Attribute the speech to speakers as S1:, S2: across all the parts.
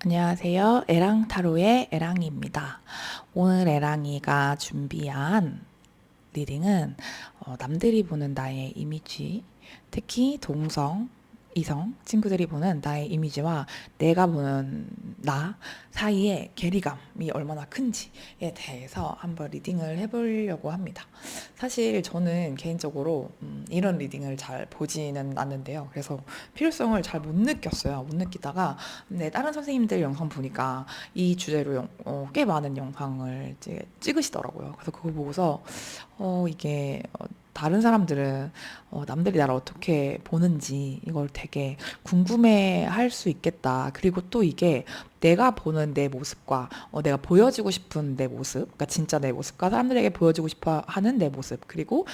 S1: 안녕하세요. 에랑타로의 에랑이입니다. 오늘 에랑이가 준비한 리딩은 남들이 보는 나의 이미지, 특히 동성, 이성 친구들이 보는 나의 이미지와 내가 보는 나 사이의 괴리감이 얼마나 큰지에 대해서 한번 리딩을 해보려고 합니다. 사실 저는 개인적으로 이런 리딩을 잘 보지는 않는데요. 그래서 필요성을 잘 못 느꼈어요. 못 느끼다가 근데 다른 선생님들 영상 보니까 이 주제로 꽤 많은 영상을 이제 찍으시더라고요. 그래서 그거 보고서 이게 다른 사람들은 남들이 나를 어떻게 보는지 이걸 되게 궁금해 할 수 있겠다. 그리고 또 이게 내가 보는 내 모습과 내가 보여주고 싶은 내 모습, 그러니까 진짜 내 모습과 사람들에게 보여주고 싶어 하는 내 모습, 그리고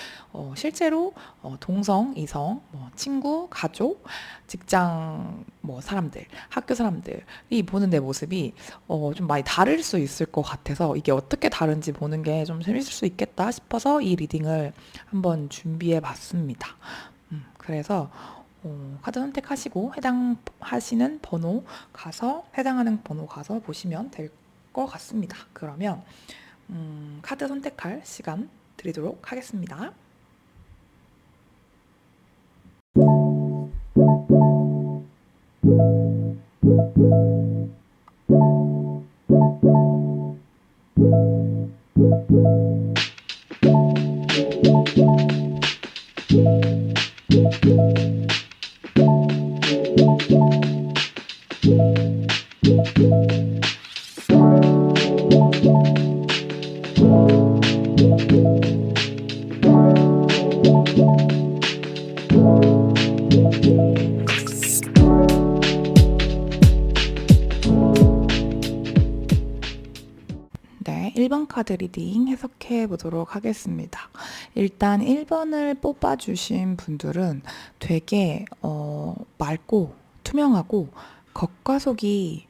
S1: 실제로 동성, 이성, 뭐 친구, 가족, 직장 뭐 사람들, 학교 사람들이 보는 내 모습이 좀 많이 다를 수 있을 것 같아서 이게 어떻게 다른지 보는 게 좀 재밌을 수 있겠다 싶어서 이 리딩을 한번 준비해 봤습니다. 그래서 카드 선택하시고 해당하시는 번호 가서 해당하는 번호 가서 보시면 될 것 같습니다. 그러면 카드 선택할 시간 드리도록 하겠습니다. 네, 1번 카드 리딩 해석해 보도록 하겠습니다. 일단 1번을 뽑아주신 분들은 되게 맑고 투명하고 겉과 속이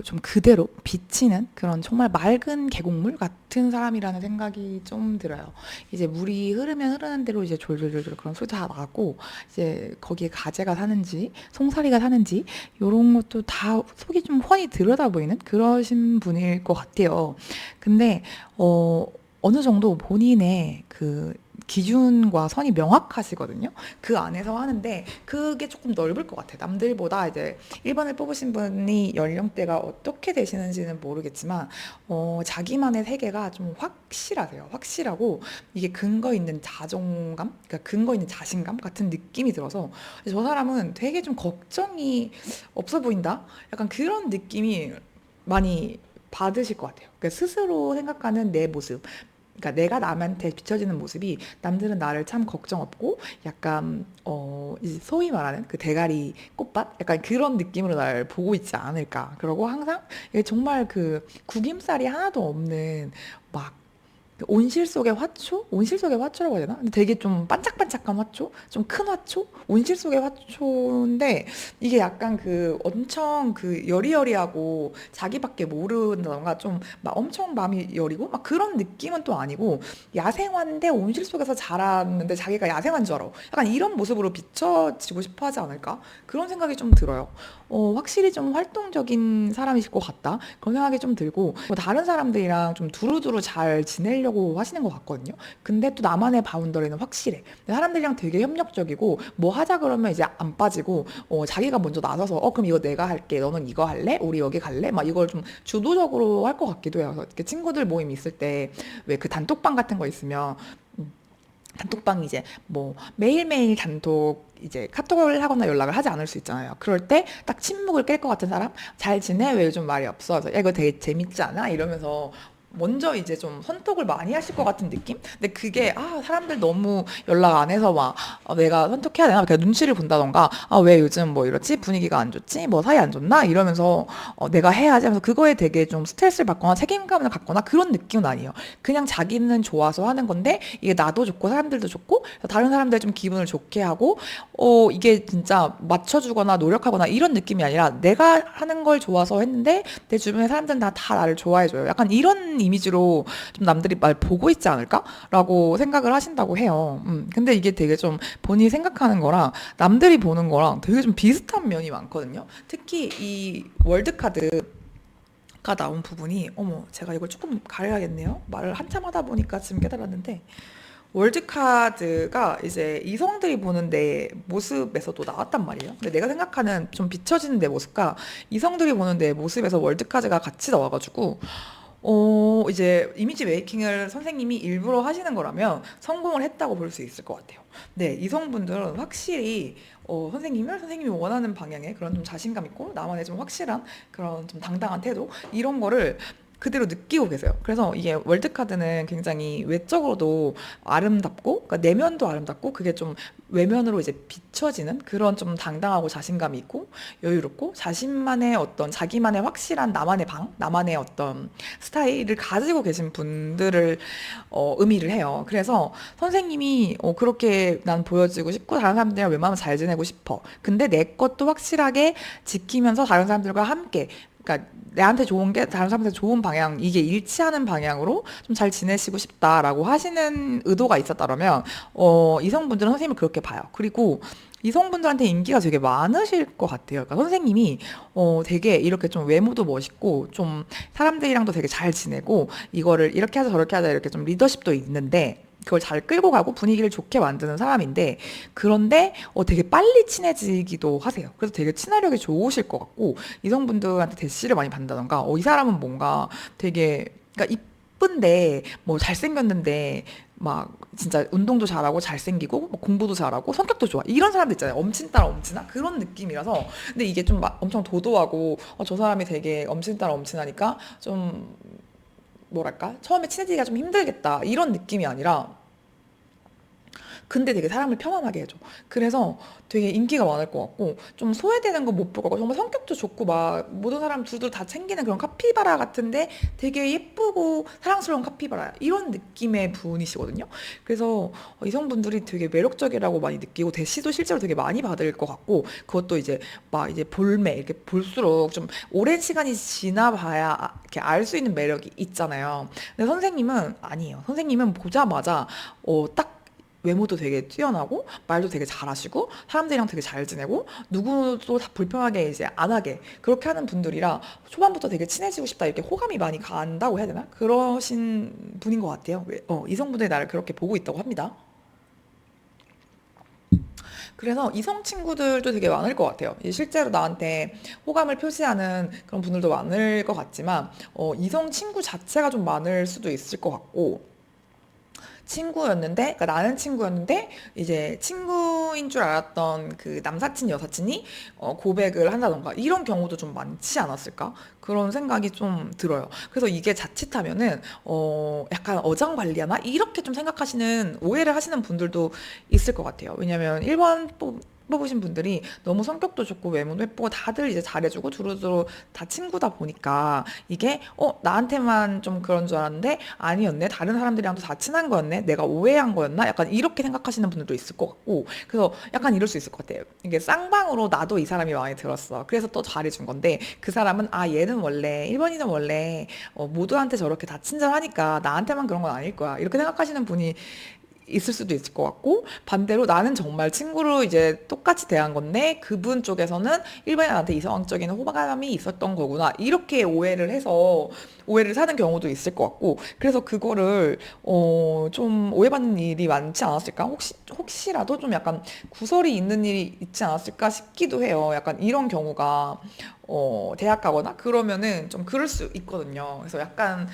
S1: 좀 그대로 비치는 그런 정말 맑은 계곡물 같은 사람이라는 생각이 좀 들어요. 이제 물이 흐르면 흐르는 대로 이제 졸졸졸졸 그런 소리도 다 나고, 이제 거기에 가재가 사는지, 송사리가 사는지, 요런 것도 다 속이 좀 훤히 들여다 보이는 그러신 분일 것 같아요. 근데, 어느 정도 본인의 그 기준과 선이 명확하시거든요. 그 안에서 하는데 그게 조금 넓을 것 같아요. 남들보다 이제 1번을 뽑으신 분이 연령대가 어떻게 되시는지는 모르겠지만 자기만의 세계가 좀 확실하세요. 확실하고 이게 근거 있는 자존감, 그러니까 근거 있는 자신감 같은 느낌이 들어서 저 사람은 되게 좀 걱정이 없어 보인다? 약간 그런 느낌이 많이 받으실 것 같아요. 그러니까 스스로 생각하는 내 모습, 그러니까 내가 남한테 비춰지는 모습이 남들은 나를 참 걱정 없고 약간 이제 소위 말하는 그 대가리 꽃밭 약간 그런 느낌으로 날 보고 있지 않을까. 그러고 항상 이게 정말 그 구김살이 하나도 없는 막 온실 속의 화초? 온실 속의 화초라고 해야 되나? 근데 되게 좀 반짝반짝한 화초? 좀 큰 화초? 온실 속의 화초인데 이게 약간 그 엄청 그 여리여리하고 자기밖에 모른다던가 좀 막 엄청 마음이 여리고 막 그런 느낌은 또 아니고 야생화인데 온실 속에서 자랐는데 자기가 야생화인 줄 알아. 약간 이런 모습으로 비춰지고 싶어 하지 않을까? 그런 생각이 좀 들어요. 확실히 좀 활동적인 사람이실 것 같다. 그런 생각이 좀 들고 뭐 다른 사람들이랑 좀 두루두루 잘 지내려고 하시는 것 같거든요. 근데 또 나만의 바운더리는 확실해. 근데 사람들이랑 되게 협력적이고 뭐 하자 그러면 이제 안 빠지고 자기가 먼저 나서서 그럼 이거 내가 할게. 너는 이거 할래? 우리 여기 갈래? 막 이걸 좀 주도적으로 할 것 같기도 해요. 그래서 이렇게 친구들 모임 있을 때 왜 그 단톡방 같은 거 있으면 단톡방 이제 뭐 매일매일 단톡 이제 카톡을 하거나 연락을 하지 않을 수 있잖아요. 그럴 때 딱 침묵을 깰 것 같은 사람, 잘 지내? 왜 요즘 말이 없어? 그래서 야, 이거 되게 재밌지 않아? 이러면서 먼저 이제 좀 선톡을 많이 하실 것 같은 느낌? 근데 그게 사람들 너무 연락 안 해서 막 내가 선톡해야 되나? 그냥 눈치를 본다던가 왜 요즘 뭐 이렇지? 분위기가 안 좋지? 뭐 사이 안 좋나? 이러면서 내가 해야지 하면서 그거에 되게 좀 스트레스를 받거나 책임감을 갖거나 그런 느낌은 아니에요. 그냥 자기는 좋아서 하는 건데 이게 나도 좋고 사람들도 좋고 다른 사람들 좀 기분을 좋게 하고 이게 진짜 맞춰주거나 노력하거나 이런 느낌이 아니라 내가 하는 걸 좋아서 했는데 내 주변의 사람들은 다 나를 좋아해줘요. 약간 이런 이미지로 좀 남들이 말 보고 있지 않을까라고 생각을 하신다고 해요. 근데 이게 되게 좀 본인이 생각하는 거랑 남들이 보는 거랑 되게 좀 비슷한 면이 많거든요. 특히 이 월드카드가 나온 부분이, 어머, 제가 이걸 조금 가려야겠네요. 말을 한참 하다 보니까 지금 깨달았는데, 월드카드가 이제 이성들이 보는 내 모습에서도 나왔단 말이에요. 근데 내가 생각하는 좀 비춰지는 내 모습과 이성들이 보는 내 모습에서 월드카드가 같이 나와가지고, 이제 이미지 메이킹을 선생님이 일부러 하시는 거라면 성공을 했다고 볼 수 있을 것 같아요. 네, 이성분들은 확실히 선생님이 원하는 방향의 그런 좀 자신감 있고 나만의 좀 확실한 그런 좀 당당한 태도 이런 거를 그대로 느끼고 계세요. 그래서 이게 월드카드는 굉장히 외적으로도 아름답고, 그러니까 내면도 아름답고, 그게 좀 외면으로 이제 비춰지는 그런 좀 당당하고 자신감이 있고, 여유롭고, 자신만의 어떤 자기만의 확실한 나만의 방, 나만의 어떤 스타일을 가지고 계신 분들을 의미를 해요. 그래서 선생님이 그렇게 난 보여지고 싶고, 다른 사람들이랑 웬만하면 잘 지내고 싶어. 근데 내 것도 확실하게 지키면서 다른 사람들과 함께, 그러니까 내한테 좋은 게 다른 사람한테 좋은 방향, 이게 일치하는 방향으로 좀 잘 지내시고 싶다라고 하시는 의도가 있었다면, 이성분들은 선생님을 그렇게 봐요. 그리고 이성분들한테 인기가 되게 많으실 것 같아요. 그러니까 선생님이 되게 이렇게 좀 외모도 멋있고 좀 사람들이랑도 되게 잘 지내고, 이거를 이렇게 하자 저렇게 하자 이렇게 좀 리더십도 있는데, 그걸 잘 끌고 가고 분위기를 좋게 만드는 사람인데, 그런데 되게 빨리 친해지기도 하세요. 그래서 되게 친화력이 좋으실 것 같고, 이성분들한테 대시를 많이 받는다던가, 이 사람은 뭔가 되게, 그러니까 이쁜데 뭐 잘생겼는데 막 진짜 운동도 잘하고 잘생기고 뭐 공부도 잘하고 성격도 좋아, 이런 사람들 있잖아요. 엄친 따라 엄친아 그런 느낌이라서. 근데 이게 좀 엄청 도도하고, 저 사람이 되게 엄친 따라 엄친하니까 좀 뭐랄까, 처음에 친해지기가 좀 힘들겠다 이런 느낌이 아니라, 근데 되게 사람을 편안하게 해줘. 그래서 되게 인기가 많을 것 같고, 좀 소외되는 거 못 볼 것 같고, 정말 성격도 좋고 막 모든 사람 두루 다 챙기는 그런 카피바라 같은데 되게 예쁘고 사랑스러운 카피바라, 이런 느낌의 분이시거든요. 그래서 이성분들이 되게 매력적이라고 많이 느끼고 대시도 실제로 되게 많이 받을 것 같고, 그것도 이제 막 이제 볼매 이렇게 볼수록 좀 오랜 시간이 지나봐야 이렇게 알 수 있는 매력이 있잖아요. 근데 선생님은 아니에요. 선생님은 보자마자 딱 외모도 되게 뛰어나고 말도 되게 잘하시고 사람들이랑 되게 잘 지내고 누구도 다 불편하게 이제 안 하게 그렇게 하는 분들이라, 초반부터 되게 친해지고 싶다 이렇게 호감이 많이 간다고 해야 되나? 그러신 분인 것 같아요. 이성분들이 나를 그렇게 보고 있다고 합니다. 그래서 이성 친구들도 되게 많을 것 같아요. 실제로 나한테 호감을 표시하는 그런 분들도 많을 것 같지만, 이성 친구 자체가 좀 많을 수도 있을 것 같고, 친구였는데, 그러니까 나는 친구였는데 이제 친구인 줄 알았던 그 남사친 여사친이 고백을 한다던가 이런 경우도 좀 많지 않았을까, 그런 생각이 좀 들어요. 그래서 이게 자칫하면은 약간 어장관리하나 이렇게 좀 생각하시는, 오해를 하시는 분들도 있을 것 같아요. 왜냐면 1번 뽑으신 분들이 너무 성격도 좋고 외모도 예쁘고 다들 이제 잘해주고 두루두루 다 친구다 보니까, 이게 나한테만 좀 그런 줄 알았는데 아니었네, 다른 사람들이랑도 다 친한 거였네, 내가 오해한 거였나, 약간 이렇게 생각하시는 분들도 있을 것 같고, 그래서 약간 이럴 수 있을 것 같아요. 이게 쌍방으로 나도 이 사람이 마음에 들었어, 그래서 또 잘해준 건데, 그 사람은 얘는 원래 1번이는 원래 모두한테 저렇게 다 친절하니까 나한테만 그런 건 아닐 거야, 이렇게 생각하시는 분이 있을 수도 있을 것 같고, 반대로 나는 정말 친구로 이제 똑같이 대한 건데 그분 쪽에서는 일반인 나한테 이성적인 호감이 있었던 거구나, 이렇게 오해를 사는 경우도 있을 것 같고, 그래서 그거를 좀 오해받는 일이 많지 않았을까, 혹시라도 좀 약간 구설이 있는 일이 있지 않았을까 싶기도 해요. 약간 이런 경우가 대학 가거나 그러면은 좀 그럴 수 있거든요. 그래서 약간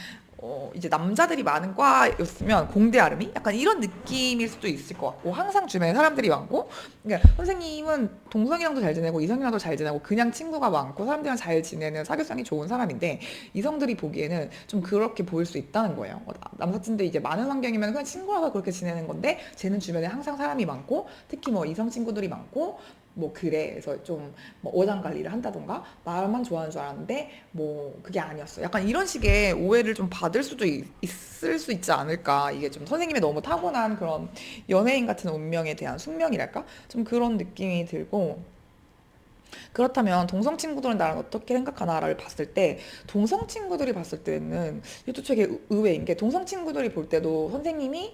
S1: 이제 남자들이 많은 과였으면 공대 아름이 약간 이런 느낌일 수도 있을 것 같고, 항상 주변에 사람들이 많고, 그러니까 선생님은 동성이랑도 잘 지내고 이성이랑도 잘 지내고 그냥 친구가 많고 사람들이랑 잘 지내는 사교성이 좋은 사람인데, 이성들이 보기에는 좀 그렇게 보일 수 있다는 거예요. 남사친들 이제 많은 환경이면 그냥 친구라서 그렇게 지내는 건데, 쟤는 주변에 항상 사람이 많고 특히 뭐 이성 친구들이 많고 뭐 그래, 그래서 좀뭐 어장 관리를 한다던가 나만 좋아하는 줄 알았는데 뭐 그게 아니었어, 약간 이런 식의 오해를 좀 받을 수도 있을 수 있지 않을까. 이게 좀 선생님의 너무 타고난 그런 연예인 같은 운명에 대한 숙명이랄까, 좀 그런 느낌이 들고, 그렇다면 동성 친구들은 나를 어떻게 생각하나를 봤을 때 동성 친구들이 봤을 때는 이것도 되게 의외인 게 동성 친구들이 볼 때도 선생님이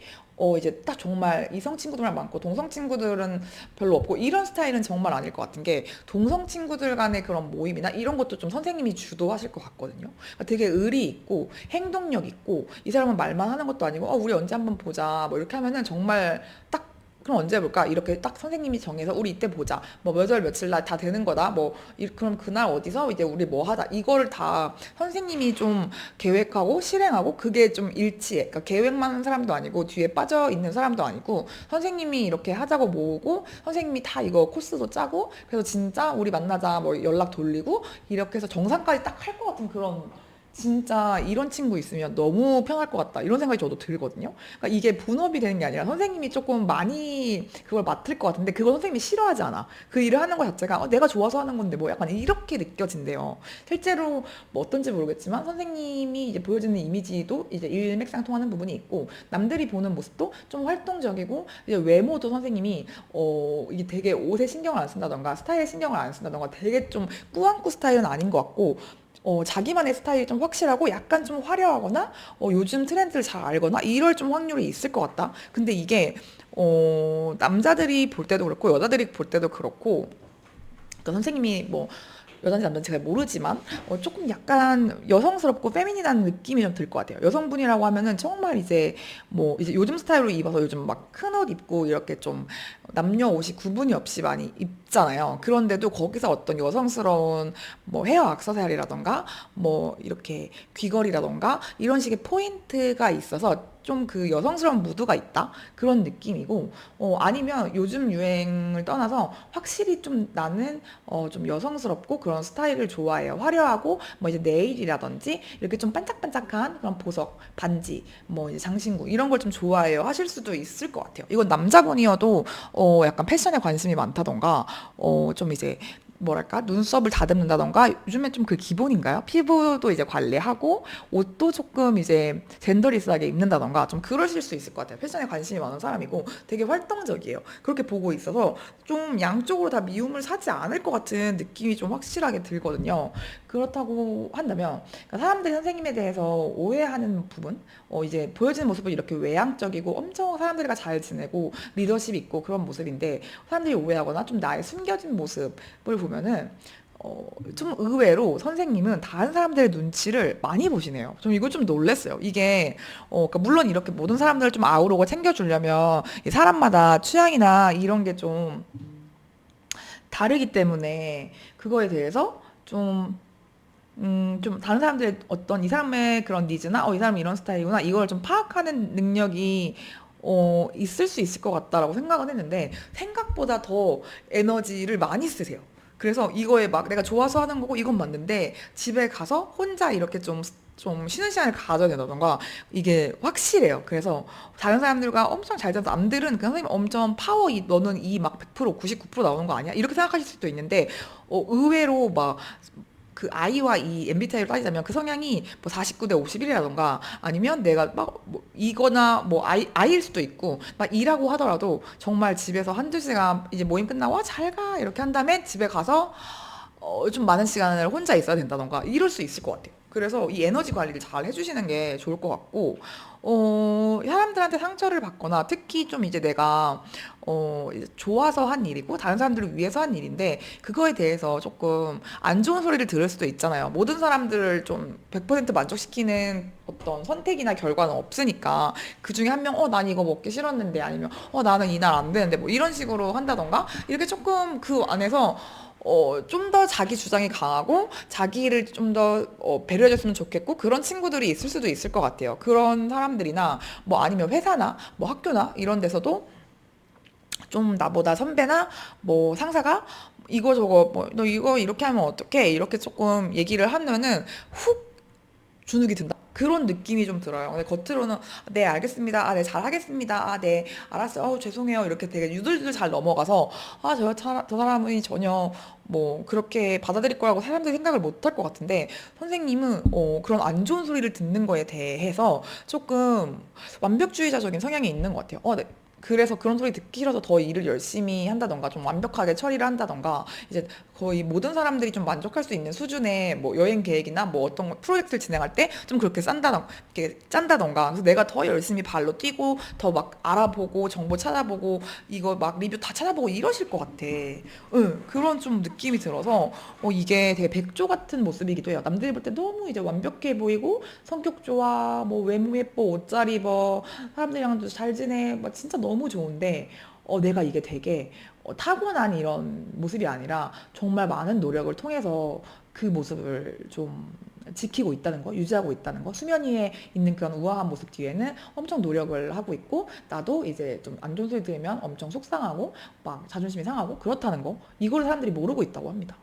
S1: 이제 딱 정말 이성 친구들만 많고 동성 친구들은 별로 없고 이런 스타일은 정말 아닐 것 같은 게 동성 친구들 간의 그런 모임이나 이런 것도 좀 선생님이 주도하실 것 같거든요. 그러니까 되게 의리 있고 행동력 있고 이 사람은 말만 하는 것도 아니고 우리 언제 한번 보자 뭐 이렇게 하면은 정말 딱 그럼 언제 볼까? 이렇게 딱 선생님이 정해서 우리 이때 보자. 뭐 몇 월 며칠 날 다 되는 거다. 뭐 그럼 그날 어디서 이제 우리 뭐 하자. 이거를 다 선생님이 좀 계획하고 실행하고 그게 좀 일치해. 그러니까 계획만 하는 사람도 아니고 뒤에 빠져 있는 사람도 아니고 선생님이 이렇게 하자고 모으고 선생님이 다 이거 코스도 짜고 그래서 진짜 우리 만나자 뭐 연락 돌리고 이렇게 해서 정상까지 딱 할 것 같은 그런 진짜 이런 친구 있으면 너무 편할 것 같다. 이런 생각이 저도 들거든요. 그러니까 이게 분업이 되는 게 아니라 선생님이 조금 많이 그걸 맡을 것 같은데 그걸 선생님이 싫어하지 않아. 그 일을 하는 것 자체가 내가 좋아서 하는 건데 뭐 약간 이렇게 느껴진대요. 실제로 뭐 어떤지 모르겠지만 선생님이 이제 보여지는 이미지도 이제 일맥상통하는 부분이 있고 남들이 보는 모습도 좀 활동적이고 이제 외모도 선생님이 이게 되게 옷에 신경을 안 쓴다던가 스타일에 신경을 안 쓴다던가 되게 좀 꾸안꾸 스타일은 아닌 것 같고 자기만의 스타일이 좀 확실하고 약간 좀 화려하거나 요즘 트렌드를 잘 알거나 이럴 좀 확률이 있을 것 같다. 근데 이게 남자들이 볼 때도 그렇고 여자들이 볼 때도 그렇고 그러니까 선생님이 뭐 여자인지 남자인지 잘 모르지만 조금 약간 여성스럽고 페미닌한 느낌이 좀 들 것 같아요. 여성분이라고 하면은 정말 이제 뭐 이제 요즘 스타일로 입어서 요즘 막 큰 옷 입고 이렇게 좀 남녀 옷이 구분이 없이 많이 입잖아요. 그런데도 거기서 어떤 여성스러운 뭐 헤어 액세서리라던가 뭐 이렇게 귀걸이라던가 이런 식의 포인트가 있어서 좀 그 여성스러운 무드가 있다 그런 느낌이고 아니면 요즘 유행을 떠나서 확실히 좀 나는 좀 여성스럽고 그런 스타일을 좋아해요. 화려하고 뭐 이제 네일이라든지 이렇게 좀 반짝반짝한 그런 보석, 반지, 뭐 이제 장신구 이런 걸 좀 좋아해요. 하실 수도 있을 것 같아요. 이건 남자분이어도 약간 패션에 관심이 많다던가 좀 이제 뭐랄까 눈썹을 다듬는다던가 요즘에 좀 그 기본인가요? 피부도 이제 관리하고 옷도 조금 이제 젠더리스하게 입는다던가 좀 그러실 수 있을 것 같아요. 패션에 관심이 많은 사람이고 되게 활동적이에요. 그렇게 보고 있어서 좀 양쪽으로 다 미움을 사지 않을 것 같은 느낌이 좀 확실하게 들거든요. 그렇다고 한다면 그러니까 사람들이 선생님에 대해서 오해하는 부분, 이제 보여지는 모습은 이렇게 외향적이고 엄청 사람들과 잘 지내고 리더십 있고 그런 모습인데 사람들이 오해하거나 좀 나의 숨겨진 모습을 보면은 좀 의외로 선생님은 다른 사람들의 눈치를 많이 보시네요. 좀 이거 좀 놀랬어요. 이게 그러니까 물론 이렇게 모든 사람들을 좀 아우르고 챙겨주려면 이 사람마다 취향이나 이런 게 좀 다르기 때문에 그거에 대해서 좀 다른 사람들의 어떤 이 사람의 그런 니즈나 이 사람이 이런 스타일이구나 이걸 좀 파악하는 능력이 있을 수 있을 것 같다라고 생각은 했는데 생각보다 더 에너지를 많이 쓰세요. 그래서 이거에 막 내가 좋아서 하는 거고 이건 맞는데 집에 가서 혼자 이렇게 좀 쉬는 시간을 가져야 된다던가 이게 확실해요. 그래서 다른 사람들과 엄청 잘 돼서 남들은 그 선생님 엄청 파워 너는 이 막 100% 99% 나오는 거 아니야? 이렇게 생각하실 수도 있는데 의외로 막 그 I와 이 MBTI로 따지자면 그 성향이 뭐 49대 51이라던가 아니면 내가 막뭐 이거나 뭐 I일 수도 있고 막 E라고 하더라도 정말 집에서 한두 시간 이제 모임 끝나고 잘 가 이렇게 한 다음에 집에 가서 좀 많은 시간을 혼자 있어야 된다던가 이럴 수 있을 것 같아요. 그래서 이 에너지 관리를 잘 해주시는 게 좋을 것 같고, 사람들한테 상처를 받거나 특히 좀 이제 내가 이제 좋아서 한 일이고 다른 사람들을 위해서 한 일인데 그거에 대해서 조금 안 좋은 소리를 들을 수도 있잖아요. 모든 사람들을 좀 100% 만족시키는 어떤 선택이나 결과는 없으니까 그 중에 한 명, 난 이거 먹기 싫었는데 아니면 나는 이날 안 되는데 뭐 이런 식으로 한다던가 이렇게 조금 그 안에서 좀 더 자기 주장이 강하고 자기를 좀 더 배려해줬으면 좋겠고 그런 친구들이 있을 수도 있을 것 같아요. 그런 사람들이나 뭐 아니면 회사나 뭐 학교나 이런 데서도 좀 나보다 선배나 뭐 상사가 이거 저거 뭐 너 이거 이렇게 하면 어떡해 이렇게 조금 얘기를 하면은 훅 주눅이 든다. 그런 느낌이 좀 들어요. 근데 겉으로는 네 알겠습니다. 네 잘하겠습니다. 네 알았어요. 죄송해요. 이렇게 되게 유들유들 잘 넘어가서 저 사람이 전혀 뭐 그렇게 받아들일 거라고 사람들이 생각을 못 할 것 같은데 선생님은 그런 안 좋은 소리를 듣는 거에 대해서 조금 완벽주의자적인 성향이 있는 것 같아요. 네. 그래서 그런 소리 듣기 싫어서 더 일을 열심히 한다던가 좀 완벽하게 처리를 한다던가 이제 거의 모든 사람들이 좀 만족할 수 있는 수준의 뭐 여행 계획이나 뭐 어떤 프로젝트를 진행할 때 좀 그렇게 이렇게 짠다던가 그래서 내가 더 열심히 발로 뛰고 더 막 알아보고 정보 찾아보고 이거 막 리뷰 다 찾아보고 이러실 것 같아. 응, 그런 좀 느낌이 들어서 이게 되게 백조 같은 모습이기도 해요. 남들이 볼 때 너무 이제 완벽해 보이고 성격 좋아, 뭐 외모 예뻐, 옷 잘 입어, 사람들이랑도 잘 지내, 막 진짜 너무 좋은데, 내가 이게 되게 타고난 이런 모습이 아니라 정말 많은 노력을 통해서 그 모습을 좀 지키고 있다는 거, 유지하고 있다는 거, 수면 위에 있는 그런 우아한 모습 뒤에는 엄청 노력을 하고 있고, 나도 이제 좀 안 좋은 소리 들으면 엄청 속상하고, 막 자존심이 상하고, 그렇다는 거, 이걸 사람들이 모르고 있다고 합니다.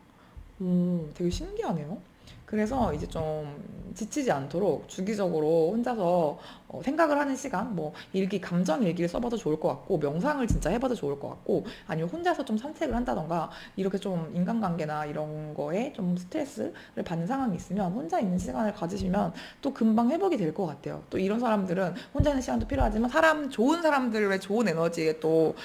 S1: 되게 신기하네요. 그래서 이제 좀 지치지 않도록 주기적으로 혼자서 생각을 하는 시간, 뭐 일기, 감정 일기를 써봐도 좋을 것 같고, 명상을 진짜 해봐도 좋을 것 같고, 아니면 혼자서 좀 산책을 한다던가, 이렇게 좀 인간관계나 이런 거에 좀 스트레스를 받는 상황이 있으면 혼자 있는 시간을 가지시면 또 금방 회복이 될 것 같아요. 또 이런 사람들은 혼자 있는 시간도 필요하지만 좋은 사람들의 좋은 에너지에 또,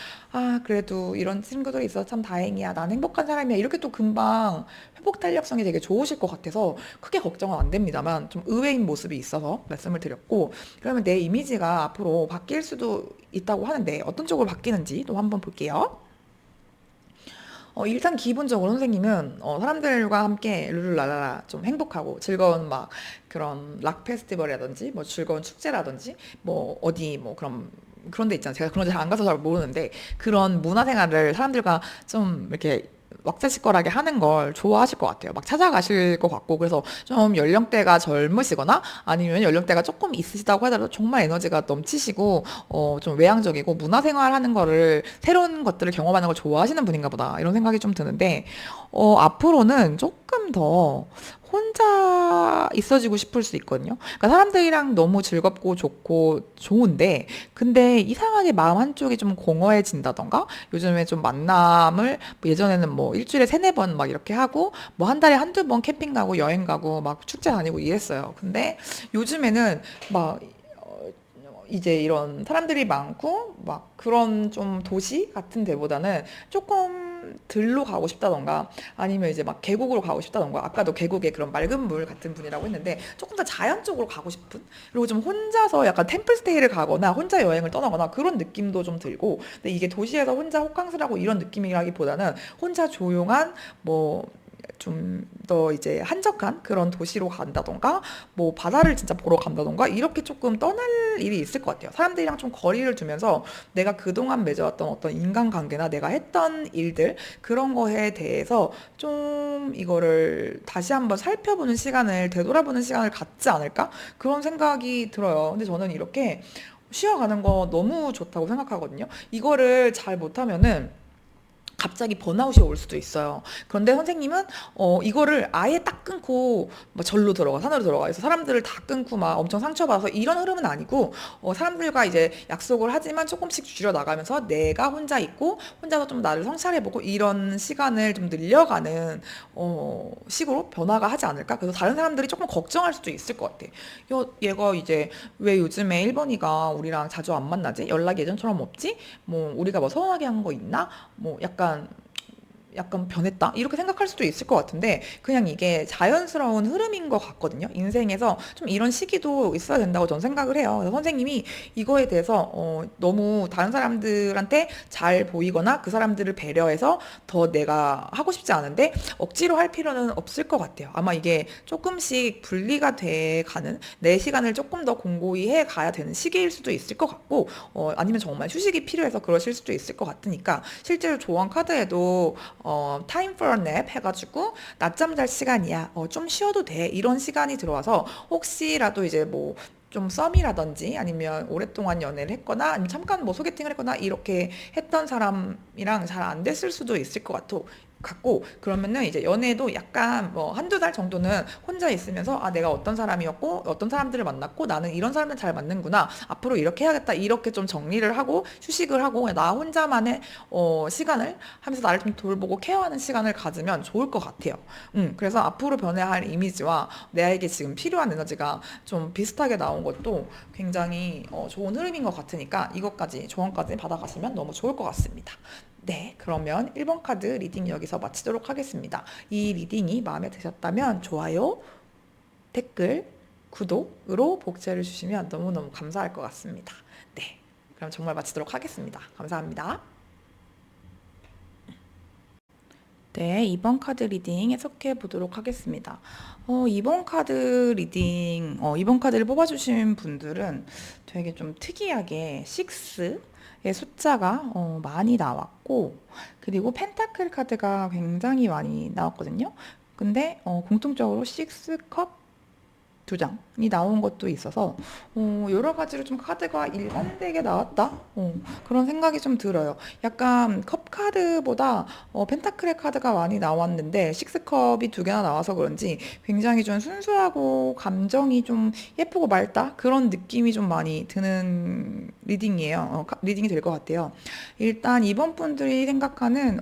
S1: 그래도 이런 친구들이 있어서 참 다행이야. 난 행복한 사람이야. 이렇게 또 금방 회복 탄력성이 되게 좋으실 것 같아서 크게 걱정은 안 됩니다만 좀 의외인 모습이 있어서 말씀을 드렸고 그러면 내 이미지가 앞으로 바뀔 수도 있다고 하는데 어떤 쪽으로 바뀌는지 또 한번 볼게요. 일단 기본적으로 선생님은 사람들과 함께 룰루랄라 좀 행복하고 즐거운 막 그런 락 페스티벌이라든지 뭐 즐거운 축제라든지 뭐 어디 뭐 그런 데 있잖아요. 제가 그런 데 잘 안 가서 잘 모르는데 그런 문화생활을 사람들과 좀 이렇게 왁자지껄하게 하는 걸 좋아하실 것 같아요. 막 찾아가실 것 같고 그래서 좀 연령대가 젊으시거나 아니면 연령대가 조금 있으시다고 하더라도 정말 에너지가 넘치시고 좀 외향적이고 문화생활 하는 거를 새로운 것들을 경험하는 걸 좋아하시는 분인가 보다 이런 생각이 좀 드는데 앞으로는 조금 더 혼자 있어지고 싶을 수 있거든요. 그러니까 사람들이랑 너무 즐겁고 좋고 좋은데, 근데 이상하게 마음 한쪽이 좀 공허해진다던가, 요즘에 좀 만남을, 뭐 예전에는 뭐 일주일에 세네 번 막 이렇게 하고, 뭐 한 달에 한두 번 캠핑 가고 여행 가고 막 축제 다니고 이랬어요. 근데 요즘에는 막 이제 이런 사람들이 많고 막 그런 좀 도시 같은 데보다는 조금 들로 가고 싶다던가 아니면 이제 막 계곡으로 가고 싶다던가 아까도 계곡에 그런 맑은 물 같은 분이라고 했는데 조금 더 자연 쪽으로 가고 싶은 그리고 좀 혼자서 약간 템플스테이를 가거나 혼자 여행을 떠나거나 그런 느낌도 좀 들고 근데 이게 도시에서 혼자 호캉스라고 이런 느낌이라기보다는 혼자 조용한 뭐 좀 더 이제 한적한 그런 도시로 간다던가 뭐 바다를 진짜 보러 간다던가 이렇게 조금 떠날 일이 있을 것 같아요. 사람들이랑 좀 거리를 두면서 내가 그동안 맺어왔던 어떤 인간관계나 내가 했던 일들 그런 거에 대해서 좀 이거를 다시 한번 살펴보는 시간을 되돌아보는 시간을 갖지 않을까? 그런 생각이 들어요. 근데 저는 이렇게 쉬어가는 거 너무 좋다고 생각하거든요. 이거를 잘 못하면은 갑자기 번아웃이 올 수도 있어요. 그런데 선생님은 이거를 아예 딱 끊고 뭐 절로 들어가 산으로 들어가 그래서 사람들을 다 끊고 막 엄청 상처받아서 이런 흐름은 아니고 사람들과 이제 약속을 하지만 조금씩 줄여 나가면서 내가 혼자 있고 혼자서 좀 나를 성찰해보고 이런 시간을 좀 늘려가는 식으로 변화가 하지 않을까? 그래서 다른 사람들이 조금 걱정할 수도 있을 것 같아. 얘가 이제 왜 요즘에 1번이가 우리랑 자주 안 만나지? 연락 예전처럼 없지? 뭐 우리가 뭐 서운하게 한 거 있나? 뭐 약간 변했다? 이렇게 생각할 수도 있을 것 같은데, 그냥 이게 자연스러운 흐름인 것 같거든요. 인생에서 좀 이런 시기도 있어야 된다고 저는 생각을 해요. 그래서 선생님이 이거에 대해서 너무 다른 사람들한테 잘 보이거나 그 사람들을 배려해서 더 내가 하고 싶지 않은데 억지로 할 필요는 없을 것 같아요. 아마 이게 조금씩 분리가 돼 가는 내 시간을 조금 더 공고히 해 가야 되는 시기일 수도 있을 것 같고, 아니면 정말 휴식이 필요해서 그러실 수도 있을 것 같으니까 실제로 조언 카드에도 time for a nap 해가지고 낮잠 잘 시간이야. 좀 쉬어도 돼. 이런 시간이 들어와서 혹시라도 이제 뭐 좀 썸이라든지 아니면 오랫동안 연애를 했거나 아니면 잠깐 뭐 소개팅을 했거나 이렇게 했던 사람이랑 잘 안 됐을 수도 있을 것 같고, 그러면은 이제 연애도 약간 뭐 한두 달 정도는 혼자 있으면서 아 내가 어떤 사람이었고 어떤 사람들을 만났고 나는 이런 사람들 잘 맞는구나, 앞으로 이렇게 해야겠다, 이렇게 좀 정리를 하고 휴식을 하고 그냥 나 혼자만의 시간을 하면서 나를 좀 돌보고 케어하는 시간을 가지면 좋을 것 같아요. 그래서 앞으로 변해야 할 이미지와 내에게 지금 필요한 에너지가 좀 비슷하게 나온 것도 굉장히 좋은 흐름인 것 같으니까 이것까지 조언까지 받아가시면 너무 좋을 것 같습니다. 네, 그러면 1번 카드 리딩 여기서 마치도록 하겠습니다. 이 리딩이 마음에 드셨다면 좋아요, 댓글, 구독으로 복제를 주시면 너무너무 감사할 것 같습니다. 네, 그럼 정말 마치도록 하겠습니다. 감사합니다. 네, 2번 카드 리딩 해석해 보도록 하겠습니다. 2번 카드 리딩, 2번 카드를 뽑아주신 분들은 되게 좀 특이하게 6의 숫자가 많이 나왔고, 그리고 펜타클 카드가 굉장히 많이 나왔거든요. 근데 공통적으로 6컵 두 장이 나온 것도 있어서 여러 가지로 좀 카드가 일관되게 나왔다, 그런 생각이 좀 들어요. 약간 컵 카드보다 펜타클의 카드가 많이 나왔는데 식스컵이 두 개나 나와서 그런지 굉장히 좀 순수하고 감정이 좀 예쁘고 맑다, 그런 느낌이 좀 많이 드는 리딩이에요. 리딩이 될 것 같아요. 일단 이번 분들이 생각하는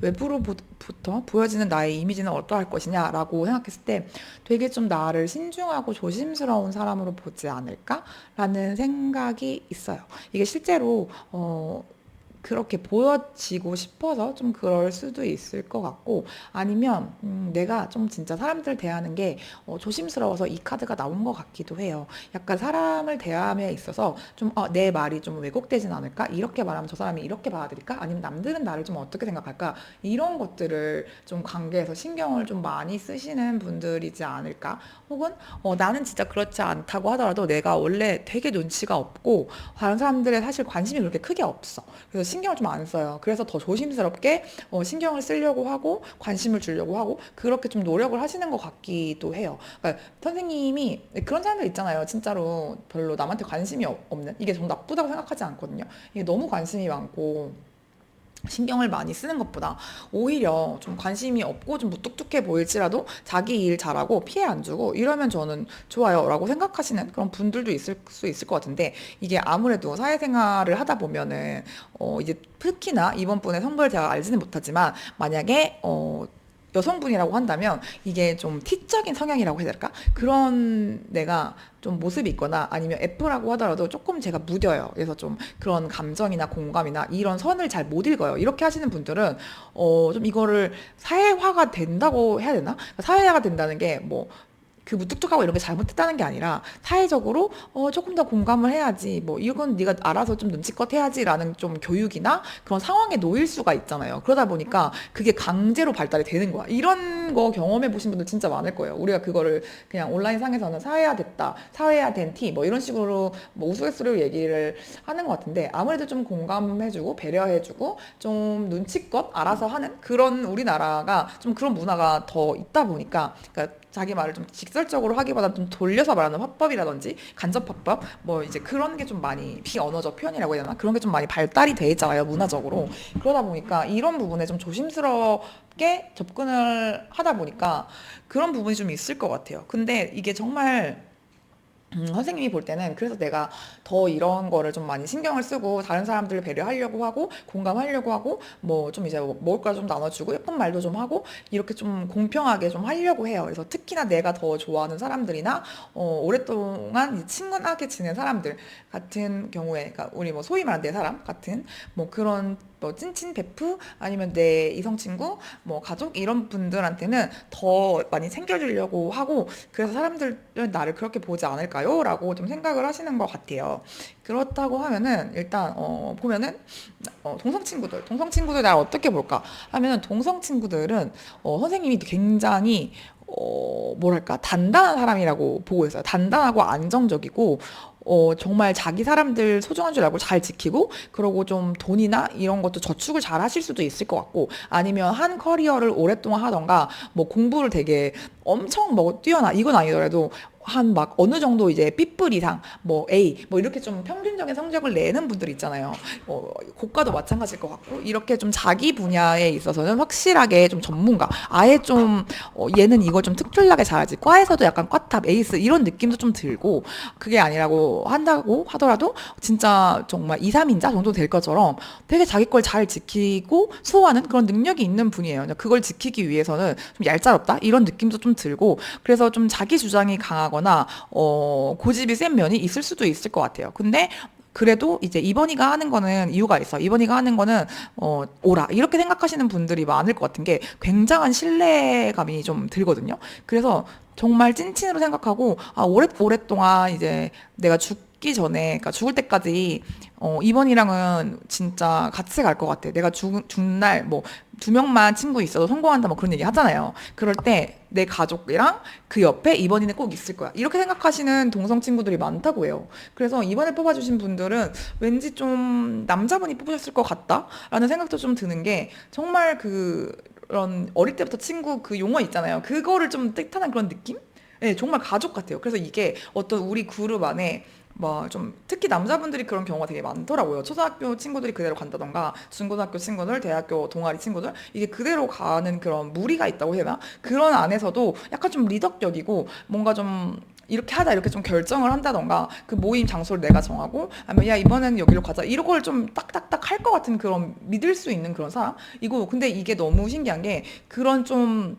S1: 외부로부터 보여지는 나의 이미지는 어떠할 것이냐라고 생각했을 때 되게 좀 나를 신중하고 조심스러운 사람으로 보지 않을까라는 생각이 있어요. 이게 실제로 그렇게 보여지고 싶어서 좀 그럴 수도 있을 것 같고, 아니면 내가 좀 진짜 사람들 대하는 게 조심스러워서 이 카드가 나온 것 같기도 해요. 약간 사람을 대함에 있어서 좀 내 말이 좀 왜곡되진 않을까? 이렇게 말하면 저 사람이 이렇게 받아들일까? 아니면 남들은 나를 좀 어떻게 생각할까? 이런 것들을 좀 관계에서 신경을 좀 많이 쓰시는 분들이지 않을까? 혹은 나는 진짜 그렇지 않다고 하더라도 내가 원래 되게 눈치가 없고 다른 사람들의 사실 관심이 그렇게 크게 없어. 그래서 신경을 좀 안 써요. 그래서 더 조심스럽게 신경을 쓰려고 하고 관심을 주려고 하고 그렇게 좀 노력을 하시는 것 같기도 해요. 그러니까 선생님이 그런 사람들 있잖아요. 진짜로 별로 남한테 관심이 없는, 이게 좀 나쁘다고 생각하지 않거든요. 이게 너무 관심이 많고 신경을 많이 쓰는 것보다 오히려 좀 관심이 없고 좀 무뚝뚝해 보일지라도 자기 일 잘하고 피해 안 주고 이러면 저는 좋아요 라고 생각하시는 그런 분들도 있을 수 있을 것 같은데, 이게 아무래도 사회생활을 하다 보면은 이제 특히나 이번 분의 성별을 제가 알지는 못하지만 만약에 여성분이라고 한다면 이게 좀 T적인 성향이라고 해야 될까? 그런 내가 좀 모습이 있거나, 아니면 F라고 하더라도 조금 제가 무뎌요. 그래서 좀 그런 감정이나 공감이나 이런 선을 잘 못 읽어요. 이렇게 하시는 분들은 좀 이거를 사회화가 된다고 해야 되나? 사회화가 된다는 게뭐 그 무뚝뚝하고 이런 게 잘못했다는 게 아니라 사회적으로 조금 더 공감을 해야지, 뭐 이건 네가 알아서 좀 눈치껏 해야지라는 좀 교육이나 그런 상황에 놓일 수가 있잖아요. 그러다 보니까 그게 강제로 발달이 되는 거야. 이런 거 경험해 보신 분들 진짜 많을 거예요. 우리가 그거를 그냥 온라인 상에서는 사회화 됐다, 사회화 된 티, 뭐 이런 식으로 뭐 우스갯소리로 얘기를 하는 것 같은데, 아무래도 좀 공감해주고 배려해주고 좀 눈치껏 알아서 하는 그런 우리나라가 좀 그런 문화가 더 있다 보니까, 그러니까 자기 말을 좀 직설적으로 하기보다 좀 돌려서 말하는 화법이라든지 간접 화법, 뭐 이제 그런 게 좀 많이 비언어적 표현이라고 해야 되나, 그런 게 좀 많이 발달이 돼 있잖아요, 문화적으로. 그러다 보니까 이런 부분에 좀 조심스럽게 접근을 하다 보니까 그런 부분이 좀 있을 것 같아요. 근데 이게 정말 선생님이 볼 때는 그래서 내가 더 이런 거를 좀 많이 신경을 쓰고 다른 사람들을 배려하려고 하고 공감하려고 하고 뭐 좀 이제 먹을 거 좀 나눠주고 예쁜 말도 좀 하고 이렇게 좀 공평하게 좀 하려고 해요. 그래서 특히나 내가 더 좋아하는 사람들이나 오랫동안 친근하게 지낸 사람들 같은 경우에, 그러니까 우리 뭐 소위 말하는 내 사람 같은 뭐 그런 뭐 찐친 베프 아니면 내 이성 친구 뭐 가족 이런 분들한테는 더 많이 챙겨주려고 하고, 그래서 사람들은 나를 그렇게 보지 않을까요? 라고 좀 생각을 하시는 것 같아요. 그렇다고 하면은 일단 보면은 동성 친구들 날 어떻게 볼까 하면은, 동성 친구들은 선생님이 굉장히 뭐랄까 단단한 사람이라고 보고 있어요. 단단하고 안정적이고 정말 자기 사람들 소중한 줄 알고 잘 지키고, 그러고 좀 돈이나 이런 것도 저축을 잘 하실 수도 있을 것 같고, 아니면 한 커리어를 오랫동안 하던가 뭐 공부를 되게 엄청 뭐 뛰어나 이건 아니더라도 한 막 어느 정도 이제 B뿔 이상, 뭐 A, 뭐 이렇게 좀 평균적인 성적을 내는 분들 있잖아요. 고과도 마찬가지일 것 같고, 이렇게 좀 자기 분야에 있어서는 확실하게 좀 전문가, 아예 좀, 얘는 이걸 좀 특출나게 잘하지. 과에서도 약간 과탑, 에이스 이런 느낌도 좀 들고, 그게 아니라고 한다고 하더라도 진짜 정말 2, 3인자 정도 될 것처럼 되게 자기 걸 잘 지키고 수호하는 그런 능력이 있는 분이에요. 그걸 지키기 위해서는 좀 얄짤없다? 이런 느낌도 좀 들고, 그래서 좀 자기 주장이 강하거나 고집이 센 면이 있을 수도 있을 것 같아요. 근데 그래도 이제 이번이가 하는 거는 이유가 있어. 이번이가 하는 거는 오라 이렇게 생각하시는 분들이 많을 것 같은 게 굉장한 신뢰감이 좀 들거든요. 그래서 정말 찐친으로 생각하고 오랫동안 이제 내가 죽기 전에, 그러니까 죽을 때까지 이번이랑은 진짜 같이 갈 것 같아. 내가 죽는 날 뭐 2명만 친구 있어도 성공한다 뭐 그런 얘기 하잖아요. 그럴 때 내 가족이랑 그 옆에 이번이는 꼭 있을 거야. 이렇게 생각하시는 동성 친구들이 많다고 해요. 그래서 이번에 뽑아주신 분들은 왠지 좀 남자분이 뽑으셨을 것 같다라는 생각도 좀 드는 게, 정말 그런 어릴 때부터 친구 그 용어 있잖아요. 그거를 좀 뜻하는 그런 느낌? 네, 정말 가족 같아요. 그래서 이게 어떤 우리 그룹 안에 뭐 좀 특히 남자분들이 그런 경우가 되게 많더라고요. 초등학교 친구들이 그대로 간다던가, 중고등학교 친구들, 대학교 동아리 친구들, 이게 그대로 가는 그런 무리가 있다고 해야 되나? 그런 안에서도 약간 좀 리더격이고, 뭔가 좀 이렇게 하자 이렇게 좀 결정을 한다던가, 그 모임 장소를 내가 정하고, 아니면 야 이번에는 여기로 가자 이런 걸 좀 딱딱딱 할 것 같은, 그런 믿을 수 있는 그런 사람 이거. 근데 이게 너무 신기한 게, 그런 좀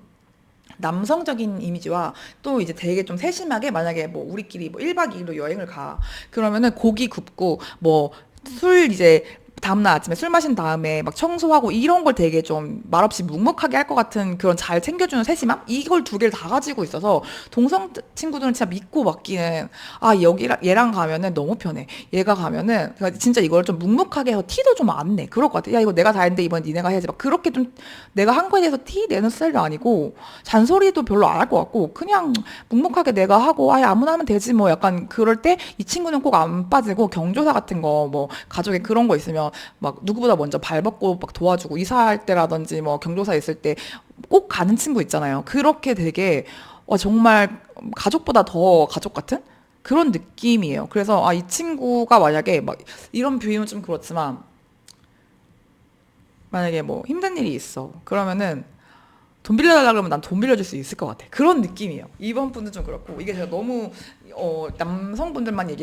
S1: 남성적인 이미지와 또 이제 되게 좀 세심하게, 만약에 뭐 우리끼리 뭐 1박 2일로 여행을 가. 그러면은 고기 굽고 뭐 술 이제 다음날 아침에 술 마신 다음에 막 청소하고 이런 걸 되게 좀 말없이 묵묵하게 할 것 같은 그런 잘 챙겨주는 세심함? 이걸 두 개를 다 가지고 있어서 동성 친구들은 진짜 믿고 맡기는, 여기랑 얘랑 가면은 너무 편해. 얘가 가면은 그러니까 진짜 이걸 좀 묵묵하게 해서 티도 좀 안 내. 그럴 것 같아. 야 이거 내가 다 했는데 이번 니네가 해야지. 막 그렇게 좀 내가 한 거에 대해서 티 내는 스타일도 아니고, 잔소리도 별로 안 할 것 같고, 그냥 묵묵하게 내가 하고 아무나 하면 되지 뭐, 약간 그럴 때 이 친구는 꼭 안 빠지고, 경조사 같은 거 뭐 가족에 그런 거 있으면 막 누구보다 먼저 발 벗고 막 도와주고, 이사할 때라든지 뭐 경조사 있을 때 꼭 가는 친구 있잖아요. 그렇게 되게 정말 가족보다 더 가족 같은 그런 느낌이에요. 그래서 이 친구가 만약에 막, 이런 비유는 좀 그렇지만, 만약에 뭐 힘든 일이 있어. 그러면은 돈 빌려달라 그러면 난 돈 빌려줄 수 있을 것 같아. 그런 느낌이에요. 이번 분은 좀 그렇고, 이게 제가 너무 남성분들만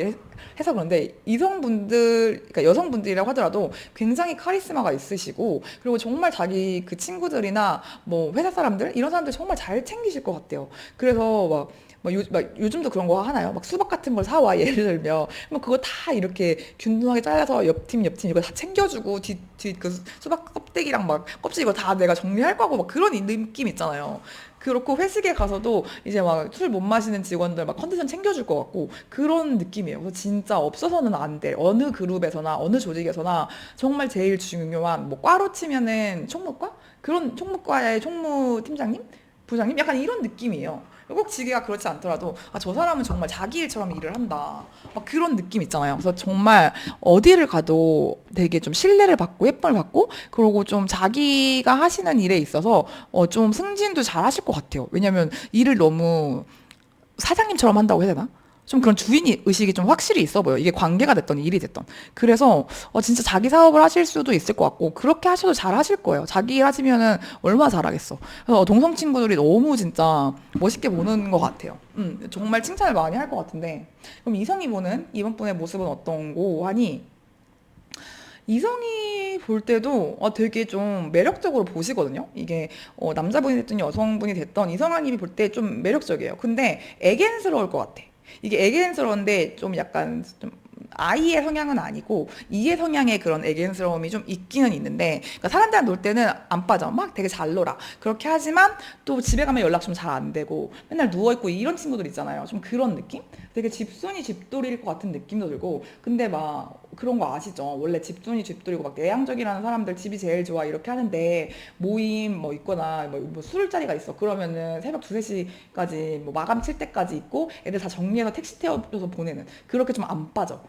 S1: 해서 그런데, 이성분들, 그러니까 여성분들이라고 하더라도 굉장히 카리스마가 있으시고, 그리고 정말 자기 그 친구들이나 뭐 회사 사람들 이런 사람들 정말 잘 챙기실 것 같아요. 그래서 막 요즘도 그런 거 하나요? 막 수박 같은 걸 사와, 예를 들면. 뭐 그거 다 이렇게 균등하게 잘라서 옆팀 이거 다 챙겨주고, 뒤 그 수박 껍데기랑 막 껍질 이거 다 내가 정리할 거고, 막 그런 느낌 있잖아요. 그렇고 회식에 가서도 이제 막 술 못 마시는 직원들 막 컨디션 챙겨줄 것 같고, 그런 느낌이에요. 그래서 진짜 없어서는 안 돼. 어느 그룹에서나 어느 조직에서나 정말 제일 중요한, 뭐 과로 치면은 총무과? 그런 총무과의 총무팀장님? 부장님? 약간 이런 느낌이에요. 꼭 지기가 그렇지 않더라도 저 사람은 정말 자기 일처럼 일을 한다. 막 그런 느낌 있잖아요. 그래서 정말 어디를 가도 되게 좀 신뢰를 받고 예쁨을 받고, 그리고 좀 자기가 하시는 일에 있어서 좀 승진도 잘 하실 것 같아요. 왜냐면 일을 너무 사장님처럼 한다고 해야 되나? 좀 그런 주인 의식이 좀 확실히 있어 보여. 이게 관계가 됐던 일이 됐던. 그래서 진짜 자기 사업을 하실 수도 있을 것 같고, 그렇게 하셔도 잘 하실 거예요. 자기 일 하시면은 얼마나 잘하겠어. 그래서 동성 친구들이 너무 진짜 멋있게 보는 것 같아요. 정말 칭찬을 많이 할 것 같은데, 그럼 이성이 보는 이번 분의 모습은 어떤고 하니, 이성이 볼 때도 되게 좀 매력적으로 보시거든요. 이게 남자분이 됐든 여성분이 됐던 이성아님이 볼 때 좀 매력적이에요. 근데 애견스러울 것 같아. 이게 애견스러운데 좀 약간 좀 아이의 성향은 아니고 이의 성향의 그런 애견스러움이 좀 있기는 있는데, 그러니까 사람들이랑 놀 때는 안 빠져. 막 되게 잘 놀아. 그렇게 하지만 또 집에 가면 연락 좀 잘 안 되고 맨날 누워있고 이런 친구들 있잖아요. 좀 그런 느낌? 되게 집순이 집돌이일 것 같은 느낌도 들고. 근데 막 그런 거 아시죠? 원래 집순이 집돌이고 막 내향적이라는 사람들 집이 제일 좋아 이렇게 하는데, 모임 뭐 있거나 뭐 술자리가 있어. 그러면은 새벽 2, 3시까지 뭐 마감 칠 때까지 있고, 애들 다 정리해서 택시 태워줘서 보내는, 그렇게 좀 안 빠져.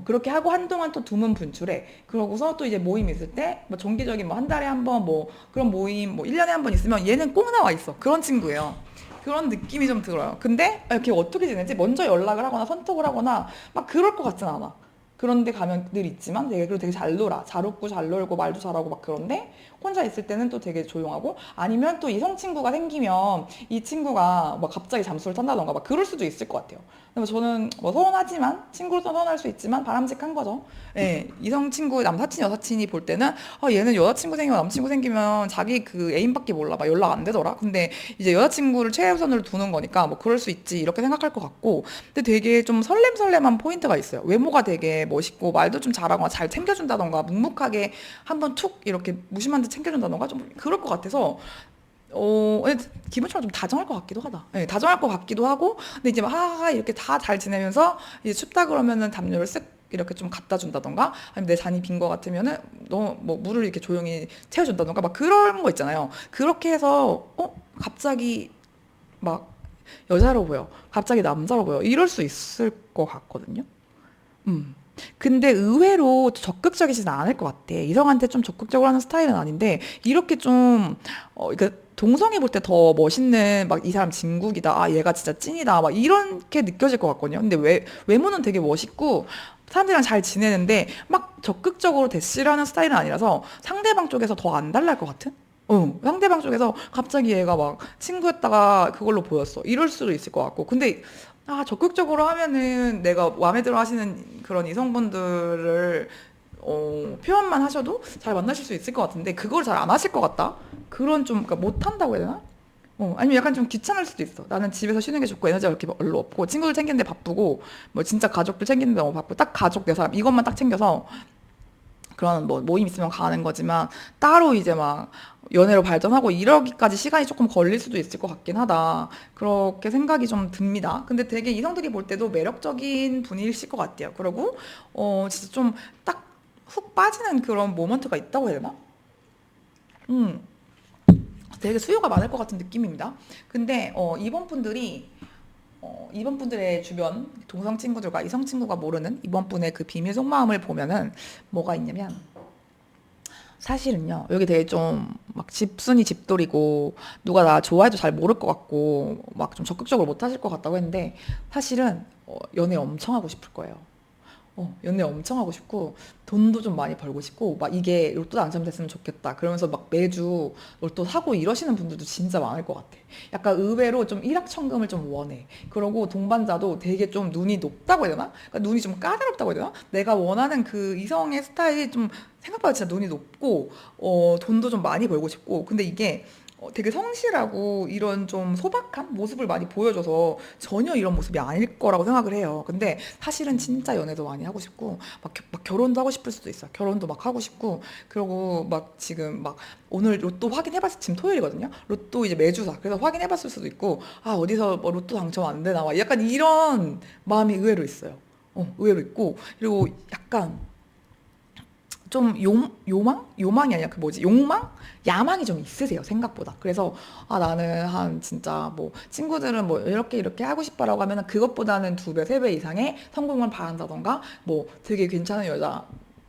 S1: 그렇게 하고 한동안 또 두문 분출해. 그러고서 또 이제 모임 있을 때, 뭐 정기적인 뭐 한 달에 한 번 뭐 그런 모임 뭐 1년에 한 번 있으면 얘는 꼭 나와 있어. 그런 친구예요. 그런 느낌이 좀 들어요. 근데 이렇게 어떻게 지내지? 먼저 연락을 하거나 선톡을 하거나 막 그럴 것 같진 않아. 그런데 가면 늘 있지만 되게 그리고 되게 잘 놀아. 잘 웃고 잘 놀고 말도 잘하고 막 그런데 혼자 있을 때는 또 되게 조용하고 아니면 또 이성 친구가 생기면 이 친구가 막 갑자기 잠수를 탄다던가 막 그럴 수도 있을 것 같아요. 근데 뭐 저는 뭐 서운하지만 친구로서 서운할 수 있지만 바람직한 거죠. 예, 이성 친구 남사친 여사친이 볼 때는 얘는 여자친구 생기면 남친구 생기면 자기 그 애인밖에 몰라 막 연락 안 되더라. 근데 이제 여자친구를 최우선으로 두는 거니까 뭐 그럴 수 있지 이렇게 생각할 것 같고 근데 되게 좀 설렘설렘한 포인트가 있어요. 외모가 되게 멋있고 말도 좀 잘하거나 잘 챙겨준다던가 묵묵하게 한번 툭 이렇게 무심한 듯 챙겨준다던가 좀 그럴 것 같아서 기분처럼 좀 다정할 것 같기도 하다. 네, 다정할 것 같기도 하고, 근데 이제 막 하하하 이렇게 다 잘 지내면서 이제 춥다 그러면은 담요를 쓱 이렇게 좀 갖다 준다던가, 아니면 내 잔이 빈 거 같으면은 너 뭐 물을 이렇게 조용히 채워준다던가, 막 그런 거 있잖아요. 그렇게 해서 갑자기 막 여자로 보여, 갑자기 남자로 보여, 이럴 수 있을 것 같거든요. 음. 근데 의외로 적극적이진 않을 것 같아. 이성한테 좀 적극적으로 하는 스타일은 아닌데, 이렇게 좀, 그러니까 동성애 볼 때 더 멋있는, 막 이 사람 진국이다. 아, 얘가 진짜 찐이다. 막 이렇게 느껴질 것 같거든요. 근데 외모는 되게 멋있고, 사람들이랑 잘 지내는데, 막 적극적으로 대시를 하는 스타일은 아니라서 상대방 쪽에서 더 안 달랄 것 같은? 상대방 쪽에서 갑자기 얘가 막 친구였다가 그걸로 보였어. 이럴 수도 있을 것 같고. 근데 적극적으로 하면은 내가 마음에 들어 하시는 그런 이성분들을 표현만 하셔도 잘 만나실 수 있을 것 같은데 그걸 잘 안 하실 것 같다? 그런 좀 그러니까 못 한다고 해야 되나? 아니면 약간 좀 귀찮을 수도 있어. 나는 집에서 쉬는 게 좋고 에너지가 그렇게 별로 없고 친구들 챙기는데 바쁘고 뭐 진짜 가족들 챙기는데 너무 바쁘고 딱 가족 내 사람 이것만 딱 챙겨서 그런 뭐 모임 있으면 가는 거지만 따로 이제 막 연애로 발전하고 이러기까지 시간이 조금 걸릴 수도 있을 것 같긴 하다. 그렇게 생각이 좀 듭니다. 근데 되게 이성들이 볼 때도 매력적인 분이실 것 같아요. 그리고 진짜 좀 딱 훅 빠지는 그런 모먼트가 있다고 해야 되나? 음, 되게 수요가 많을 것 같은 느낌입니다. 근데 이번 분들의 주변 동성 친구들과 이성 친구가 모르는 이번 분의 그 비밀 속마음을 보면은 뭐가 있냐면 사실은요, 여기 되게 좀 막 집순이 집돌이고, 누가 나 좋아해도 잘 모를 것 같고, 막 좀 적극적으로 못 하실 것 같다고 했는데, 사실은 연애 엄청 하고 싶을 거예요. 연애 엄청 하고 싶고, 돈도 좀 많이 벌고 싶고, 막 이게 로또 당첨됐으면 좋겠다. 그러면서 막 매주 로또 사고 이러시는 분들도 진짜 많을 것 같아. 약간 의외로 좀 일확천금을 좀 원해. 그러고 동반자도 되게 좀 눈이 높다고 해야 되나? 그러니까 눈이 좀 까다롭다고 해야 되나? 내가 원하는 그 이성의 스타일이 좀 생각보다 진짜 눈이 높고, 돈도 좀 많이 벌고 싶고, 근데 이게 되게 성실하고 이런 좀 소박한 모습을 많이 보여줘서 전혀 이런 모습이 아닐 거라고 생각을 해요. 근데 사실은 진짜 연애도 많이 하고 싶고 막 결혼도 하고 싶을 수도 있어. 결혼도 막 하고 싶고 그리고 막 지금 막 오늘 로또 확인해봤을 지금 토요일이거든요. 로또 이제 매주 사. 그래서 확인해봤을 수도 있고 어디서 뭐 로또 당첨 안 되나 막 약간 이런 마음이 의외로 있어요. 의외로 있고 그리고 약간 좀 요망이 아니라 그 뭐지? 욕망? 야망이 좀 있으세요, 생각보다. 그래서, 나는 한 진짜 뭐, 친구들은 뭐, 이렇게 하고 싶어라고 하면은 그것보다는 두 배, 세 배 이상의 성공을 바란다던가, 뭐, 되게 괜찮은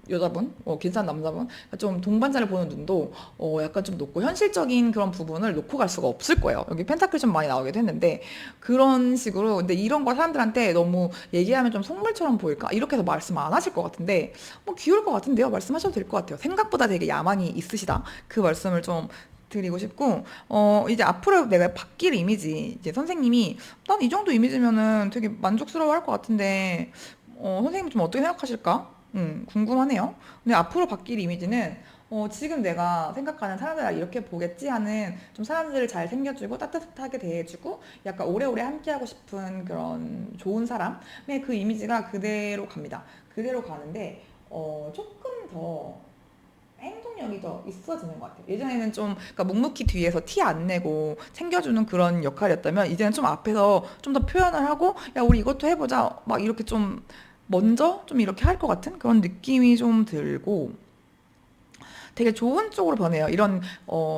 S1: 여자분, 괜찮은 남자분, 좀 동반자를 보는 눈도 약간 좀 높고 현실적인 그런 부분을 놓고 갈 수가 없을 거예요. 여기 펜타클 좀 많이 나오기도 했는데 그런 식으로 근데 이런 거 사람들한테 너무 얘기하면 좀 속물처럼 보일까? 이렇게 해서 말씀 안 하실 것 같은데 뭐 귀여울 것 같은데요. 말씀하셔도 될 것 같아요. 생각보다 되게 야망이 있으시다. 그 말씀을 좀 드리고 싶고 이제 앞으로 내가 바뀔 이미지 이제 선생님이 난 이 정도 이미지면은 되게 만족스러워 할 것 같은데 선생님 좀 어떻게 생각하실까? 궁금하네요. 근데 앞으로 바뀔 이미지는 지금 내가 생각하는 사람들을 이렇게 보겠지 하는 좀 사람들을 잘 챙겨주고 따뜻하게 대해주고 약간 오래오래 함께하고 싶은 그런 좋은 사람의 그 이미지가 그대로 갑니다. 그대로 가는데 조금 더 행동력이 더 있어지는 것 같아요. 예전에는 좀 그러니까 묵묵히 뒤에서 티 안 내고 챙겨주는 그런 역할이었다면 이제는 좀 앞에서 좀 더 표현을 하고 야 우리 이것도 해보자 막 이렇게 좀 먼저 좀 이렇게 할 것 같은 그런 느낌이 좀 들고 되게 좋은 쪽으로 변해요. 이런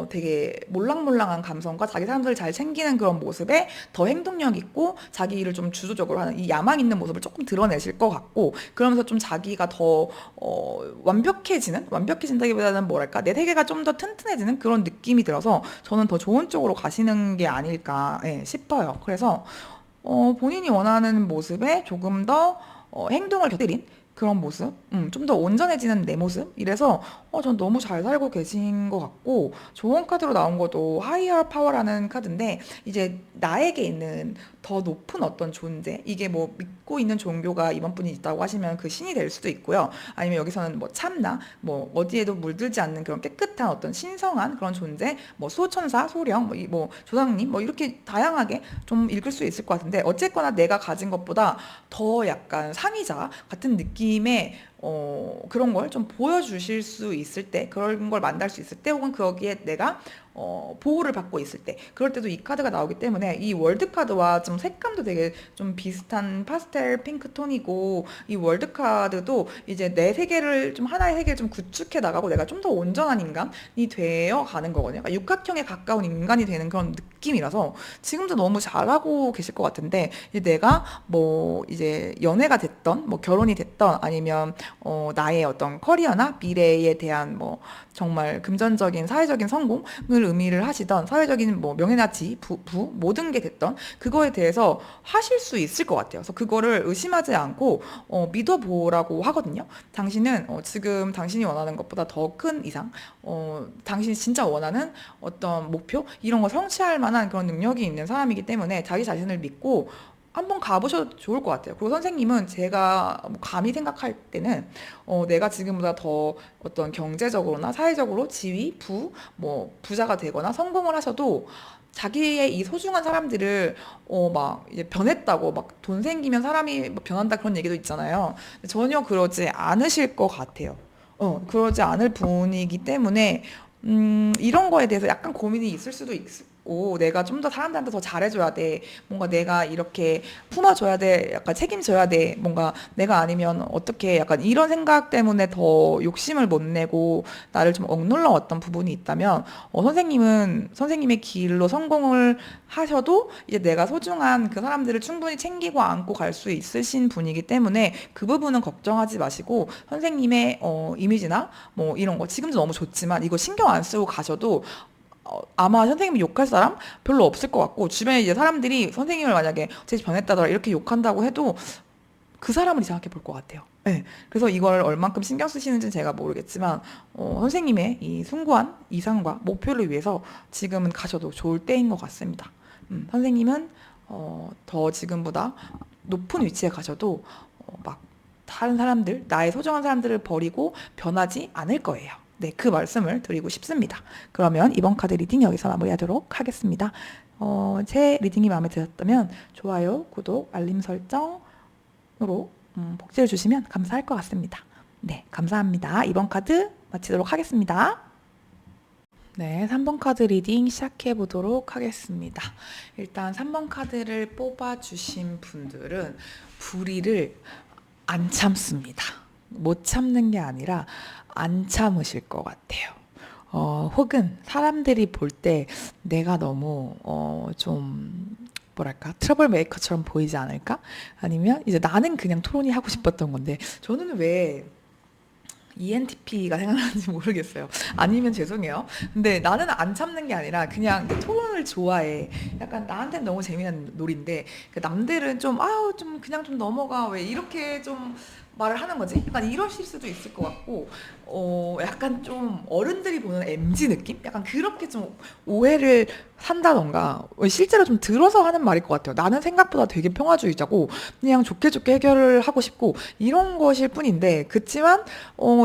S1: 되게 몰랑몰랑한 감성과 자기 사람들을 잘 챙기는 그런 모습에 더 행동력 있고 자기 일을 좀 주도적으로 하는 이 야망 있는 모습을 조금 드러내실 것 같고, 그러면서 좀 자기가 더 완벽해진다기보다는 뭐랄까 내 세계가 좀 더 튼튼해지는 그런 느낌이 들어서 저는 더 좋은 쪽으로 가시는 게 아닐까 싶어요. 그래서 본인이 원하는 모습에 조금 더 행동을 곁들인 그런 모습, 좀 더 온전해지는 내 모습. 이래서 전 너무 잘 살고 계신 것 같고, 좋은 카드로 나온 것도 하이어 파워라는 카드인데, 이제 나에게 있는 더 높은 어떤 존재, 이게 뭐 믿고 있는 종교가 이번 분이 있다고 하시면 그 신이 될 수도 있고요. 아니면 여기서는 뭐 참나, 뭐 어디에도 물들지 않는 그런 깨끗한 어떤 신성한 그런 존재, 뭐 수호천사, 소령, 뭐 조상님, 뭐 이렇게 다양하게 좀 읽을 수 있을 것 같은데, 어쨌거나 내가 가진 것보다 더 약간 상위자 같은 느낌의 그런 걸 좀 보여주실 수 있을 때, 그런 걸 만날 수 있을 때, 혹은 거기에 내가 보호를 받고 있을 때, 그럴 때도 이 카드가 나오기 때문에, 이 월드 카드와 좀 색감도 되게 좀 비슷한 파스텔 핑크 톤이고, 이 월드 카드도 이제 내 세계를 좀 하나의 세계를 좀 구축해 나가고 내가 좀 더 온전한 인간이 되어 가는 거거든요. 그러니까 육각형에 가까운 인간이 되는 그런 느낌이라서 지금도 너무 잘하고 계실 것 같은데, 이제 내가 뭐 이제 연애가 됐던 뭐 결혼이 됐던 아니면 나의 어떤 커리어나 미래에 대한 뭐 정말 금전적인 사회적인 성공을 의미를 하시던 사회적인 뭐 명예나 지, 모든 게 됐던 그거에 대해서 하실 수 있을 것 같아요. 그래서 그거를 의심하지 않고 믿어보라고 하거든요. 당신은 지금 당신이 원하는 것보다 더 큰 이상, 당신이 진짜 원하는 어떤 목표 이런 거 성취할 만한 그런 능력이 있는 사람이기 때문에 자기 자신을 믿고 한번 가보셔도 좋을 것 같아요. 그리고 선생님은 제가 뭐 감히 생각할 때는 내가 지금보다 더 어떤 경제적으로나 사회적으로 지위, 뭐 부자가 되거나 성공을 하셔도 자기의 이 소중한 사람들을 막 이제 변했다고 막 돈 생기면 사람이 뭐 변한다 그런 얘기도 있잖아요. 전혀 그러지 않으실 것 같아요. 그러지 않을 분이기 때문에 이런 거에 대해서 약간 고민이 있을 수도 있고, 내가 좀 더 사람들한테 더 잘해줘야 돼. 뭔가 내가 이렇게 품어줘야 돼. 약간 책임져야 돼. 뭔가 내가 아니면 어떻게 약간 이런 생각 때문에 더 욕심을 못 내고 나를 좀 억눌러 왔던 부분이 있다면, 선생님은 선생님의 길로 성공을 하셔도 이제 내가 소중한 그 사람들을 충분히 챙기고 안고 갈 수 있으신 분이기 때문에 그 부분은 걱정하지 마시고, 선생님의 이미지나 뭐 이런 거 지금도 너무 좋지만 이거 신경 안 쓰고 가셔도 아마 선생님이 욕할 사람 별로 없을 것 같고, 주변에 이제 사람들이 선생님을 만약에 제 변했다더라 이렇게 욕한다고 해도 그 사람을 이상하게 볼 것 같아요. 네. 그래서 이걸 얼만큼 신경 쓰시는지는 제가 모르겠지만 선생님의 이 숭고한 이상과 목표를 위해서 지금은 가셔도 좋을 때인 것 같습니다. 선생님은 더 지금보다 높은 위치에 가셔도 막 다른 사람들, 나의 소중한 사람들을 버리고 변하지 않을 거예요. 네, 그 말씀을 드리고 싶습니다. 그러면 이번 카드 리딩 여기서 마무리하도록 하겠습니다. 제 리딩이 마음에 드셨다면 좋아요, 구독, 알림 설정으로 복제해 주시면 감사할 것 같습니다. 네, 감사합니다. 이번 카드 마치도록 하겠습니다. 네, 3번 카드 리딩 시작해 보도록 하겠습니다. 일단 3번 카드를 뽑아주신 분들은 불의를 안 참습니다. 못 참는 게 아니라 안 참으실 것 같아요. 혹은 사람들이 볼 때 내가 너무 좀 뭐랄까 트러블 메이커처럼 보이지 않을까? 아니면 이제 나는 그냥 토론이 하고 싶었던 건데 저는 왜 ENTP가 생각나는지 모르겠어요. 아니면 죄송해요. 근데 나는 안 참는 게 아니라 그냥 토론을 좋아해. 약간 나한테는 너무 재미난 놀인데 남들은 좀 아우 좀 그냥 좀 넘어가 왜 이렇게 좀 말을 하는 거지? 약간 이러실 수도 있을 것 같고, 약간 좀 어른들이 보는 MG 느낌? 약간 그렇게 좀 오해를 산다던가, 실제로 좀 들어서 하는 말일 것 같아요. 나는 생각보다 되게 평화주의자고, 그냥 좋게 좋게 해결을 하고 싶고, 이런 것일 뿐인데, 그치만,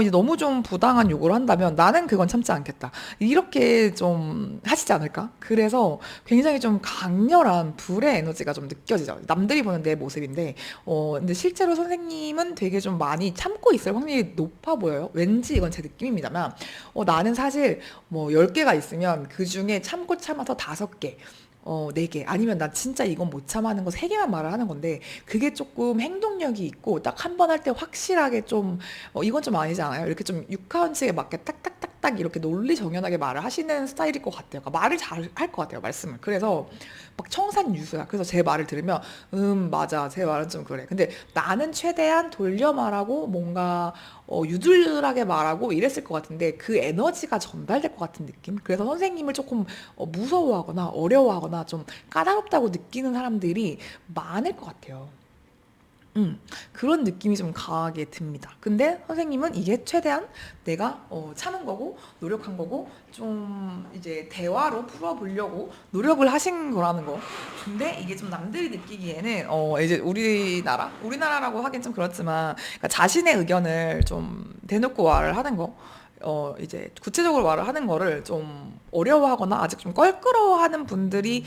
S1: 이제 너무 좀 부당한 요구를 한다면 나는 그건 참지 않겠다. 이렇게 좀 하시지 않을까? 그래서 굉장히 좀 강렬한 불의 에너지가 좀 느껴지죠. 남들이 보는 내 모습인데, 근데 실제로 선생님은 되게 좀 많이 참고 있을 확률이 높아 보여요. 왠지 이건 제 느낌입니다만, 나는 사실 뭐 10개가 있으면 그 중에 참고 참아서 5개, 4개, 아니면 나 진짜 이건 못 참아하는 거 3개만 말을 하는 건데, 그게 조금 행동력이 있고, 딱 한 번 할 때 확실하게 좀, 이건 좀 아니지 않아요? 이렇게 좀 육하원칙에 맞게 딱딱딱 딱딱 이렇게 논리정연하게 말을 하시는 스타일일 것 같아요. 그러니까 말을 잘 할 것 같아요, 말씀을. 그래서 막 청산유수야. 그래서 제 말을 들으면 맞아, 제 말은 좀 그래. 근데 나는 최대한 돌려 말하고 뭔가 유들유들하게 말하고 이랬을 것 같은데 그 에너지가 전달될 것 같은 느낌? 그래서 선생님을 조금 무서워하거나 어려워하거나 좀 까다롭다고 느끼는 사람들이 많을 것 같아요. 그런 느낌이 좀 강하게 듭니다. 근데 선생님은 이게 최대한 내가 참은 거고 노력한 거고 좀 이제 대화로 풀어보려고 노력을 하신 거라는 거. 근데 이게 좀 남들이 느끼기에는 이제 우리나라라고 하긴 좀 그렇지만 그러니까 자신의 의견을 좀 대놓고 말을 하는 거. 이제 구체적으로 말을 하는 거를 좀 어려워하거나 아직 좀 껄끄러워하는 분들이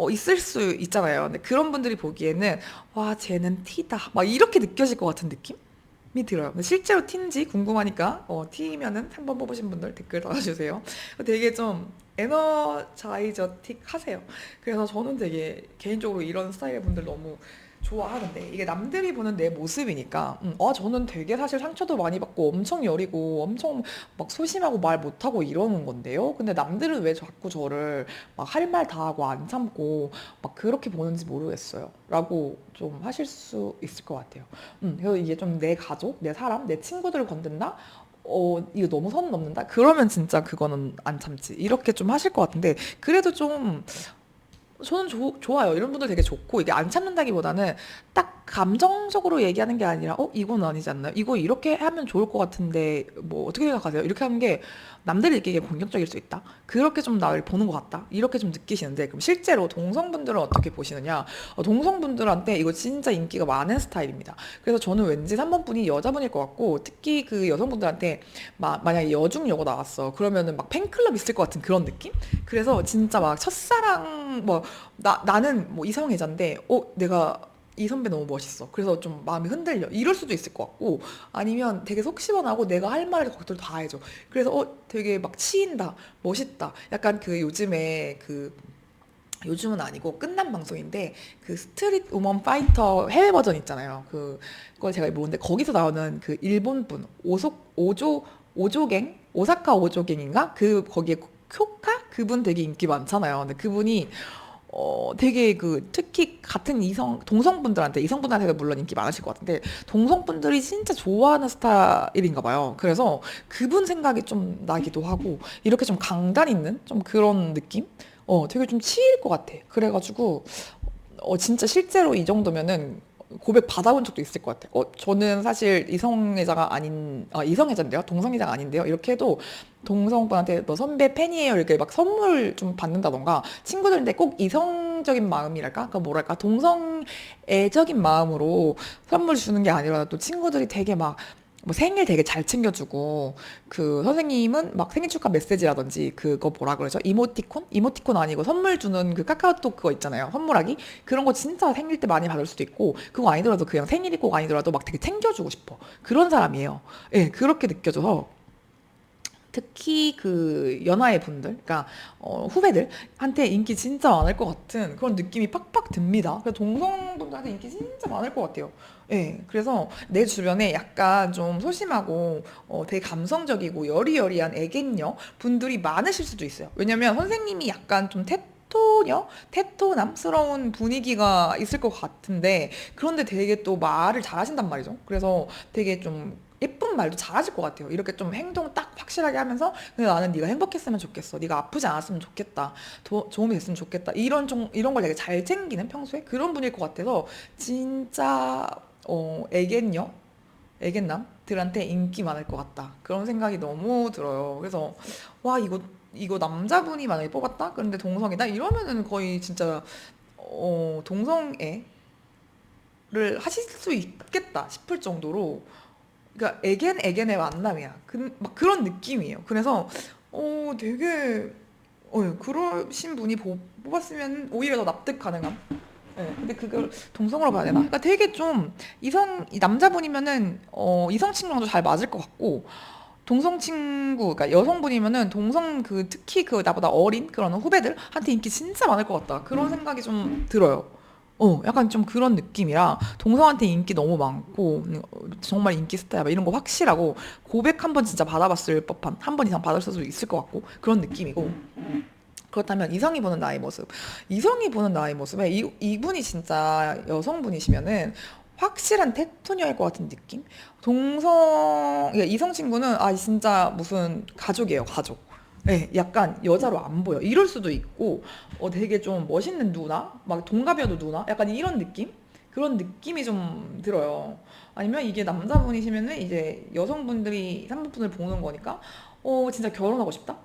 S1: 있을 수 있잖아요. 근데 그런 분들이 보기에는 와, 쟤는 티다. 막 이렇게 느껴질 것 같은 느낌이 들어요. 근데 실제로 티인지 궁금하니까 티면은 한번 뽑으신 분들 댓글 달아주세요. 되게 좀 에너자이저틱 하세요. 그래서 저는 되게 개인적으로 이런 스타일의 분들 너무 좋아하는데 이게 남들이 보는 내 모습이니까 저는 되게 사실 상처도 많이 받고 엄청 여리고 엄청 막 소심하고 말 못하고 이러는 건데요. 근데 남들은 왜 자꾸 저를 막 할 말 다 하고 안 참고 막 그렇게 보는지 모르겠어요. 라고 좀 하실 수 있을 것 같아요. 그래서 이게 좀 내 가족, 내 사람, 내 친구들을 건든다? 이거 너무 선 넘는다? 그러면 진짜 그거는 안 참지. 이렇게 좀 하실 것 같은데, 그래도 좀 저는 좋아요. 이런 분들 되게 좋고, 이게 안 참는다기보다는 딱 감정적으로 얘기하는 게 아니라, 이건 아니지 않나요? 이거 이렇게 하면 좋을 것 같은데, 뭐, 어떻게 생각하세요? 이렇게 하는 게 남들이 느끼기에 공격적일 수 있다? 그렇게 좀 나를 보는 것 같다? 이렇게 좀 느끼시는데, 그럼 실제로 동성분들은 어떻게 보시느냐? 동성분들한테 이거 진짜 인기가 많은 스타일입니다. 그래서 저는 왠지 3번 분이 여자분일 것 같고, 특히 그 여성분들한테, 만약에 여중여고 나왔어. 그러면은 막 팬클럽 있을 것 같은 그런 느낌? 그래서 진짜 막 첫사랑, 뭐, 나는 뭐 이성애자인데, 내가 이 선배 너무 멋있어. 그래서 좀 마음이 흔들려. 이럴 수도 있을 것 같고, 아니면 되게 속 시원하고 내가 할 말을 거기서 다 해줘. 그래서 되게 막 치인다. 멋있다. 약간 그 요즘에 요즘은 아니고 끝난 방송인데 그 스트릿 우먼 파이터 해외 버전 있잖아요. 그걸 제가 모르는데 거기서 나오는 그 일본 분 오조갱 오사카 오조갱인가 거기에 쿄카 그분 되게 인기 많잖아요. 근데 그분이 되게 특히 같은 동성분들한테, 이성분들한테도 물론 인기 많으실 것 같은데, 동성분들이 진짜 좋아하는 스타일인가 봐요. 그래서 그분 생각이 좀 나기도 하고, 이렇게 좀 강단 있는 좀 그런 느낌? 되게 좀 치일 것 같아. 그래가지고, 진짜 실제로 이 정도면은 고백 받아본 적도 있을 것 같아요. 저는 사실 이성애자인데요? 동성애자가 아닌데요? 이렇게 해도 동성분한테 너 선배 팬이에요. 이렇게 막 선물 좀 받는다던가 친구들인데 꼭 이성적인 마음이랄까? 그러니까 뭐랄까? 동성애적인 마음으로 선물 주는 게 아니라 또 친구들이 되게 막 뭐 생일 되게 잘 챙겨주고 그 선생님은 막 생일 축하 메시지라든지 그거 뭐라 그러죠? 이모티콘 아니고 선물 주는 그 카카오톡 그거 있잖아요. 선물하기 그런 거 진짜 생일 때 많이 받을 수도 있고 그거 아니더라도 그냥 생일이 꼭 아니더라도 막 되게 챙겨주고 싶어. 그런 사람이에요. 예, 그렇게 느껴져서 특히 그 연하의 분들, 그러니까 후배들한테 인기 진짜 많을 것 같은 그런 느낌이 팍팍 듭니다. 그래서 동성분들한테 인기 진짜 많을 것 같아요. 예, 그래서 내 주변에 약간 좀 소심하고 되게 감성적이고 여리여리한 애견녀 분들이 많으실 수도 있어요. 왜냐면 선생님이 약간 좀 테토남스러운 분위기가 있을 것 같은데 그런데 되게 또 말을 잘하신단 말이죠. 그래서 되게 좀 예쁜 말도 잘하실 것 같아요. 이렇게 좀 행동 딱 확실하게 하면서 근데 나는 네가 행복했으면 좋겠어. 네가 아프지 않았으면 좋겠다. 도움이 됐으면 좋겠다. 이런 걸 되게 잘 챙기는 평소에 그런 분일 것 같아서 진짜 애견남들한테 인기 많을 것 같다. 그런 생각이 너무 들어요. 그래서 와 이거 남자분이 만약에 뽑았다? 그런데 동성이다? 이러면은 거의 진짜 동성애를 하실 수 있겠다 싶을 정도로 그러니까 애견의 만남이야. 막 그런 느낌이에요. 그래서 되게 그러신 분이 뽑았으면 오히려 더 납득 가능함. 예, 근데 그걸 동성으로 봐야 되나? 그러니까 되게 좀 이 남자분이면은 이성 친구랑도 잘 맞을 것 같고 동성 친구, 그러니까 여성분이면은 특히 나보다 어린 그런 후배들한테 인기 진짜 많을 것 같다. 그런 생각이 좀 들어요. 약간 좀 그런 느낌이라 동성한테 인기 너무 많고 정말 인기 스타야 막 이런 거 확실하고 고백 한 번 진짜 받아봤을 법한 한 번 이상 받을 수도 있을 것 같고 그런 느낌이고 그렇다면 이성이 보는 나의 모습. 이성이 보는 나의 모습에 이분이 진짜 여성분이시면은 확실한 테토녀일 것 같은 느낌? 그러니까 이성 친구는 아 진짜 무슨 가족이에요, 가족. 네, 약간 여자로 안 보여. 이럴 수도 있고, 되게 좀 멋있는 누나? 막 동갑이어도 누나? 약간 이런 느낌? 그런 느낌이 좀 들어요. 아니면 이게 남자분이시면은 이제 여성분들이 산부분을 보는 거니까, 진짜 결혼하고 싶다?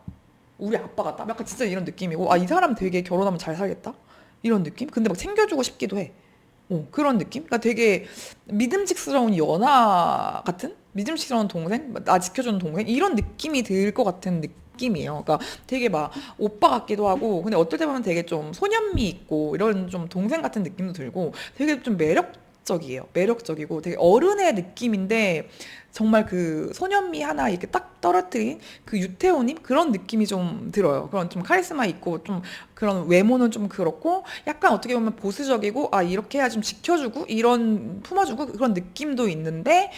S1: 우리 아빠 같다? 약간 진짜 이런 느낌이고, 아, 이 사람 되게 결혼하면 잘 살겠다? 이런 느낌? 근데 막 챙겨주고 싶기도 해. 그런 느낌? 그러니까 되게 믿음직스러운 연하 같은? 믿음직스러운 동생? 나 지켜주는 동생? 이런 느낌이 들 것 같은 느낌이에요. 그러니까 되게 막 오빠 같기도 하고, 근데 어떨 때 보면 되게 좀 소년미 있고, 이런 좀 동생 같은 느낌도 들고, 되게 좀 매력적이에요. 매력적이고, 되게 어른의 느낌인데, 정말 그 소년미 하나 이렇게 딱 떨어뜨린 그 유태오님? 그런 느낌이 좀 들어요. 그런 좀 카리스마 있고, 좀 그런 외모는 좀 그렇고, 약간 어떻게 보면 보수적이고, 아, 이렇게 해야 좀 지켜주고, 이런, 품어주고, 그런 느낌도 있는데,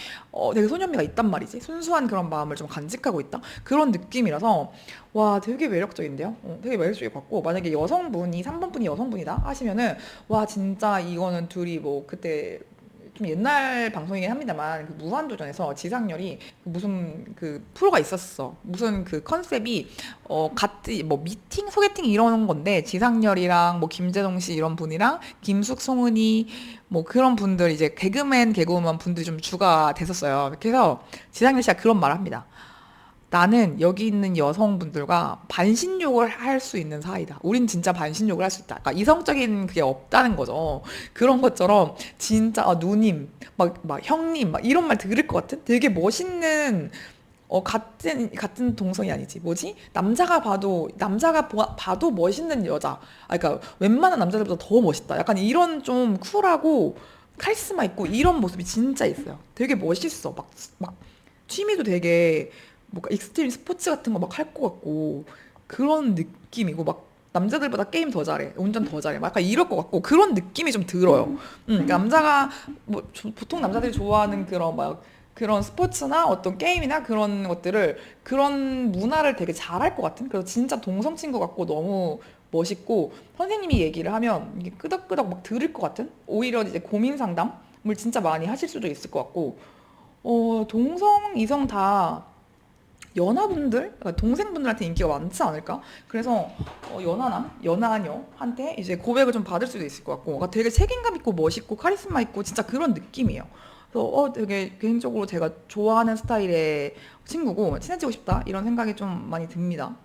S1: 되게 소년미가 있단 말이지. 순수한 그런 마음을 좀 간직하고 있다. 그런 느낌이라서, 와, 되게 매력적인데요? 되게 매력적일 것 같고, 만약에 여성분이, 3번 분이 여성분이다 하시면은, 와, 진짜 이거는 둘이 뭐, 그때, 좀 옛날 방송이긴 합니다만 그 무한도전에서 지상렬이 무슨 그 프로가 있었어. 무슨 그 컨셉이 같이 뭐 미팅, 소개팅 이런 건데 지상렬이랑 뭐 김재동 씨 이런 분이랑 김숙, 송은이 뭐 그런 분들 이제 개그우먼 분들이 좀 주가 됐었어요. 그래서 지상렬 씨가 그런 말을 합니다. 나는 여기 있는 여성분들과 반신욕을 할 수 있는 사이다. 우린 진짜 반신욕을 할 수 있다. 그러니까 이성적인 그게 없다는 거죠. 그런 것처럼 진짜 누님, 막 형님, 막 이런 말 들을 것 같은 되게 멋있는 같은 동성이 아니지. 뭐지? 봐도 멋있는 여자. 아, 그러니까 웬만한 남자들보다 더 멋있다. 약간 이런 좀 쿨하고 카리스마 있고 이런 모습이 진짜 있어요. 되게 멋있어. 막 취미도 되게 뭔가 익스트림 스포츠 같은 거 막 할 것 같고 그런 느낌이고 막 남자들보다 게임 더 잘해 운전 더 잘해 막 약간 이럴 것 같고 그런 느낌이 좀 들어요. 그러니까 남자가 보통 남자들이 좋아하는 그런 막 그런 스포츠나 어떤 게임이나 그런 것들을 그런 문화를 되게 잘할 것 같은 그래서 진짜 동성 친구 같고 너무 멋있고 선생님이 얘기를 하면 이게 끄덕끄덕 막 들을 것 같은 오히려 이제 고민 상담을 진짜 많이 하실 수도 있을 것 같고 동성, 이성 다 연하분들, 그러니까 동생분들한테 인기가 많지 않을까? 그래서 연하녀한테 이제 고백을 좀 받을 수도 있을 것 같고, 그러니까 되게 책임감 있고 멋있고 카리스마 있고 진짜 그런 느낌이에요. 그래서 되게 개인적으로 제가 좋아하는 스타일의 친구고 친해지고 싶다 이런 생각이 좀 많이 듭니다.